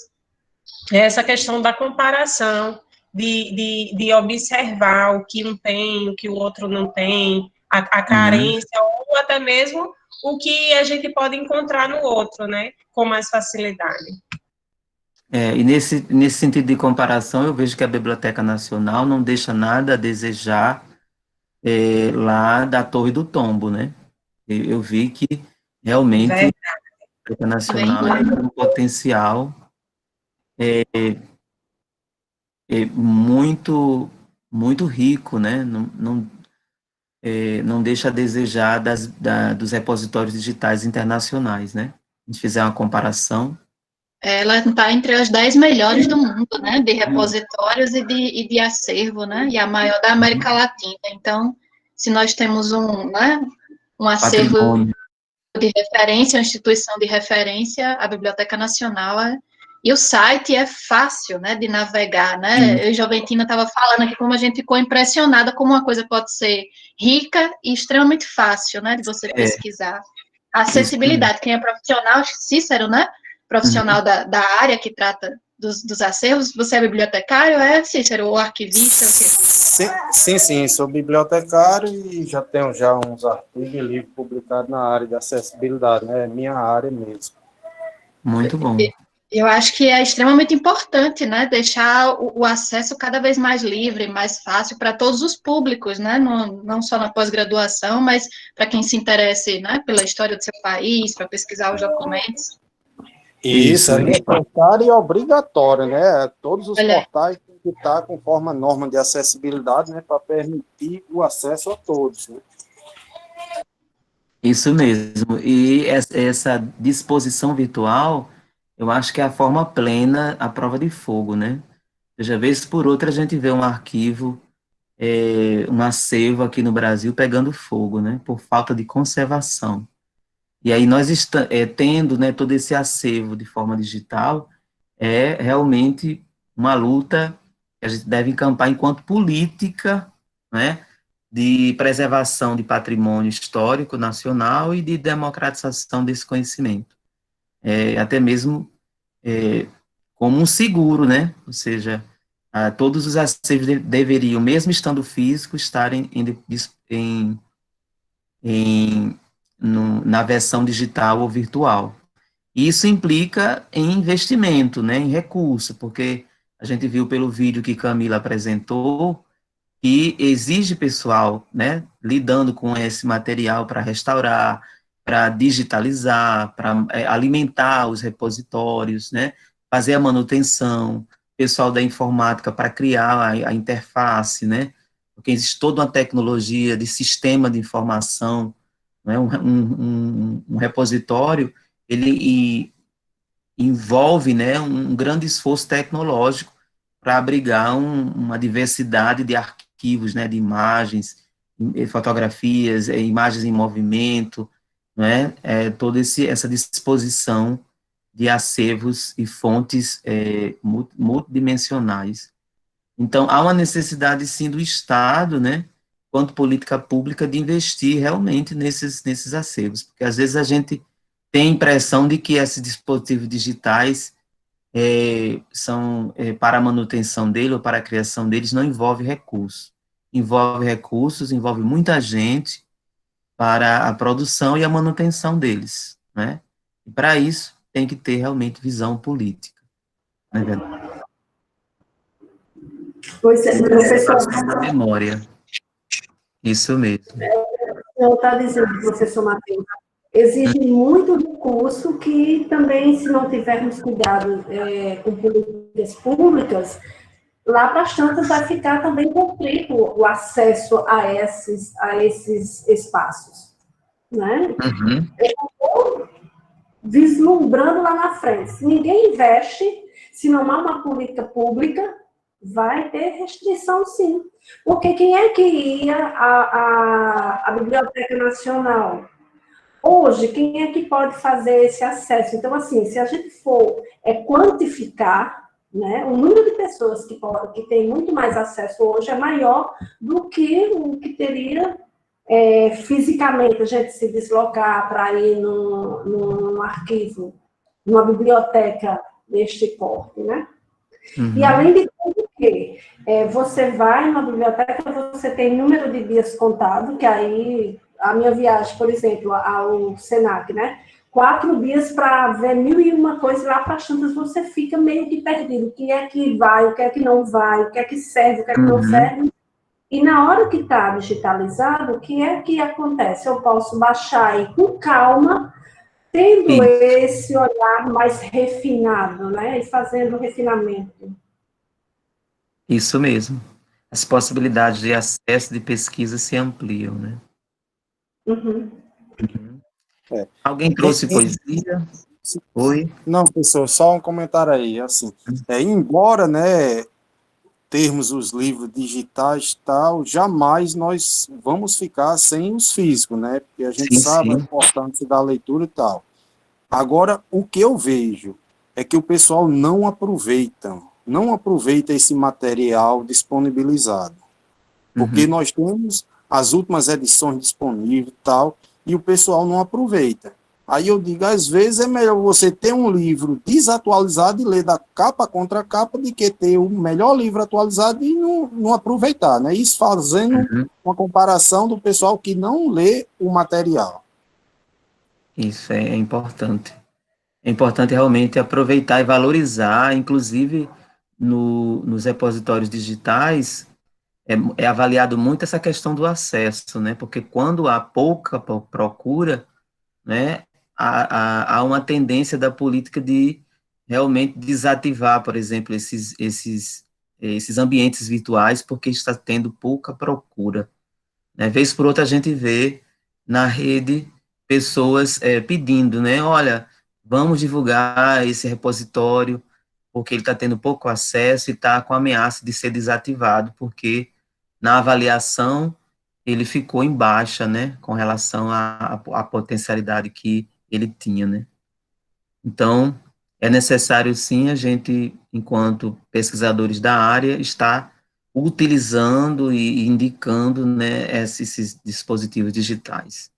essa questão da comparação, de observar o que um tem, o que o outro não tem, a carência, ou até mesmo o que a gente pode encontrar no outro, né, com mais facilidade. E nesse sentido de comparação, eu vejo que a Biblioteca Nacional não deixa nada a desejar lá da Torre do Tombo, né? Eu vi que realmente a Biblioteca Nacional tem um potencial muito, muito rico, né? Não deixa a desejar dos repositórios digitais internacionais, né? A gente fizer uma comparação. Ela está entre as 10 melhores do mundo, né, de repositórios e de acervo, né, e a maior da América Latina. Então, se nós temos um acervo Patrimônio de referência, uma instituição de referência, a Biblioteca Nacional e o site é fácil, né, de navegar, né, eu e Joventina estava falando aqui como a gente ficou impressionada como uma coisa pode ser rica e extremamente fácil, né, de você pesquisar. A acessibilidade, quem é profissional, Cícero, né, profissional da área que trata dos acervos, você é bibliotecário, Cícero, ou arquivista? Sim, sou bibliotecário e já tenho uns artigos e livros publicados na área de acessibilidade, né, é minha área mesmo. Muito bom. Eu acho que é extremamente importante, né, deixar o acesso cada vez mais livre, mais fácil para todos os públicos, né, não só na pós-graduação, mas para quem se interesse, né, pela história do seu país, para pesquisar os documentos. Isso, é necessário e obrigatório, né? Todos os portais têm que estar conforme a norma de acessibilidade, né, para permitir o acesso a todos, né? Isso mesmo. E essa disposição virtual, eu acho que é a forma plena, a prova de fogo, né? Seja, vez por outra, a gente vê um arquivo, um acervo aqui no Brasil pegando fogo, né? Por falta de conservação. E aí nós tendo, né, todo esse acervo de forma digital, é realmente uma luta que a gente deve encampar enquanto política, né, de preservação de patrimônio histórico nacional e de democratização desse conhecimento. Até mesmo como um seguro, né, ou seja, todos os acervos deveriam, mesmo estando físicos, estarem na versão digital ou virtual. Isso implica em investimento, né, em recurso, porque a gente viu pelo vídeo que Camila apresentou, que exige pessoal, né, lidando com esse material para restaurar, para digitalizar, para alimentar os repositórios, né, fazer a manutenção, pessoal da informática para criar a interface, né, porque existe toda uma tecnologia de sistema de informação, né, um repositório, ele envolve, né, um grande esforço tecnológico para abrigar uma diversidade de arquivos, né, de imagens, fotografias, imagens em movimento, né, toda essa disposição de acervos e fontes multidimensionais. Então, há uma necessidade, sim, do Estado, né, quanto política pública, de investir realmente nesses acervos, porque às vezes a gente tem a impressão de que esses dispositivos digitais são, para a manutenção dele ou para a criação deles, não envolve recursos. Envolve recursos, envolve muita gente para a produção e a manutenção deles, né? E para isso tem que ter realmente visão política, não é verdade? Pois é, professor. Da memória. Isso mesmo. Eu estava dizendo, professor Matheus, exige muito recurso que também, se não tivermos cuidado com políticas públicas, lá para as tantas vai ficar também restrito o acesso a esses espaços, né? Eu estou vislumbrando lá na frente. Se ninguém investe, Se não há uma política pública, vai ter restrição, sim. Porque quem é que ia à Biblioteca Nacional? Hoje, quem é que pode fazer esse acesso? Então, assim, se a gente for quantificar, né, o número de pessoas que tem muito mais acesso hoje é maior do que o que teria fisicamente a gente se deslocar para ir num arquivo, numa biblioteca deste porte, né? Uhum. E além de tudo que você vai na biblioteca, você tem número de dias contado, que aí a minha viagem, por exemplo, ao Senac, né? 4 dias para ver 1001 coisas, lá para as tantas você fica meio que perdido. O que é que vai, o que é que não vai, o que é que serve, o que é que não serve. E na hora que está digitalizado, o que é que acontece? Eu posso baixar aí com calma, tendo esse olhar mais refinado, né? E fazendo refinamento. Isso mesmo. As possibilidades de acesso de pesquisa se ampliam, né? Uhum. Alguém trouxe poesia? Oi? Não, professor, só um comentário aí, assim, embora, né, termos os livros digitais e tal, jamais nós vamos ficar sem os físicos, né, porque a gente sabe a importância da leitura e tal. Agora, o que eu vejo é que o pessoal não aproveita esse material disponibilizado, porque nós temos as últimas edições disponíveis e tal, e o pessoal não aproveita. Aí eu digo, às vezes é melhor você ter um livro desatualizado e ler da capa contra capa do que ter o melhor livro atualizado e não aproveitar, né? Isso fazendo uma comparação do pessoal que não lê o material. Isso é importante. É importante realmente aproveitar e valorizar, inclusive nos repositórios digitais, é avaliado muito essa questão do acesso, né? Porque quando há pouca procura, né, há uma tendência da política de realmente desativar, por exemplo, esses ambientes virtuais, porque está tendo pouca procura. Né? Vez por outra a gente vê na rede pessoas pedindo, né, olha, vamos divulgar esse repositório, porque ele está tendo pouco acesso e está com ameaça de ser desativado, porque na avaliação ele ficou em baixa, né, com relação à potencialidade que ele tinha, né. Então, é necessário, sim, a gente, enquanto pesquisadores da área, estar utilizando e indicando, né, esses dispositivos digitais.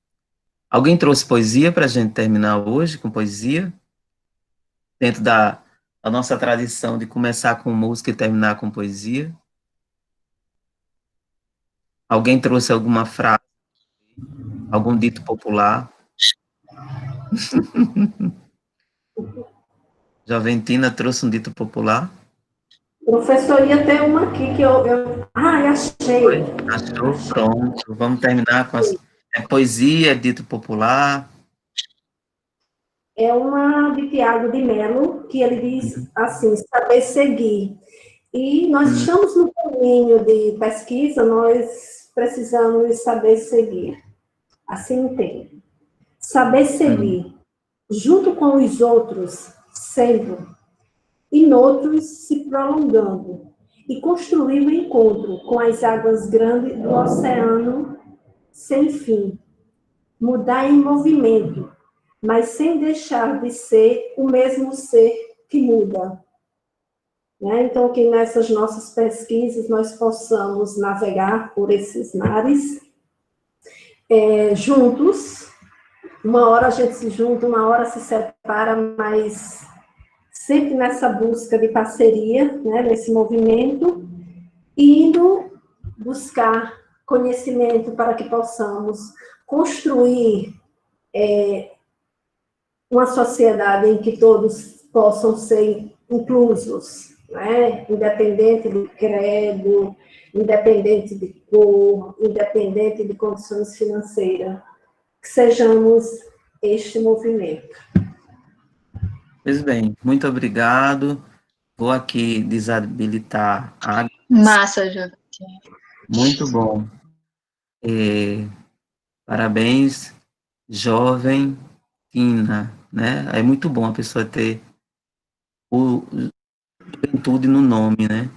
Alguém trouxe poesia para a gente terminar hoje com poesia? Dentro da nossa tradição de começar com música e terminar com poesia? Alguém trouxe alguma frase, algum dito popular? Joventina trouxe um dito popular? Professor, ia ter uma aqui que Ai, achei. Achou? Pronto. Vamos terminar com as poesia, dito popular. É uma de Tiago de Mello, que ele diz assim, saber seguir. E nós estamos no caminho de pesquisa, nós precisamos saber seguir. Assim entendo. Saber seguir, junto com os outros, sendo, e noutros se prolongando, e construir o encontro com as águas grandes do oceano sem fim. Mudar em movimento, mas sem deixar de ser o mesmo ser que muda. Né? Então, que nessas nossas pesquisas nós possamos navegar por esses mares juntos. Uma hora a gente se junta, uma hora se separa, mas sempre nessa busca de parceria, né, nesse movimento, indo buscar conhecimento para que possamos construir uma sociedade em que todos possam ser inclusos, né? Independente de credo, independente de cor, independente de condições financeiras, que sejamos este movimento. Pois bem, muito obrigado. Vou aqui desabilitar a... Massa, Joaquim. Muito bom. Parabéns, jovem Tina, né? É muito bom a pessoa ter juventude no nome, né?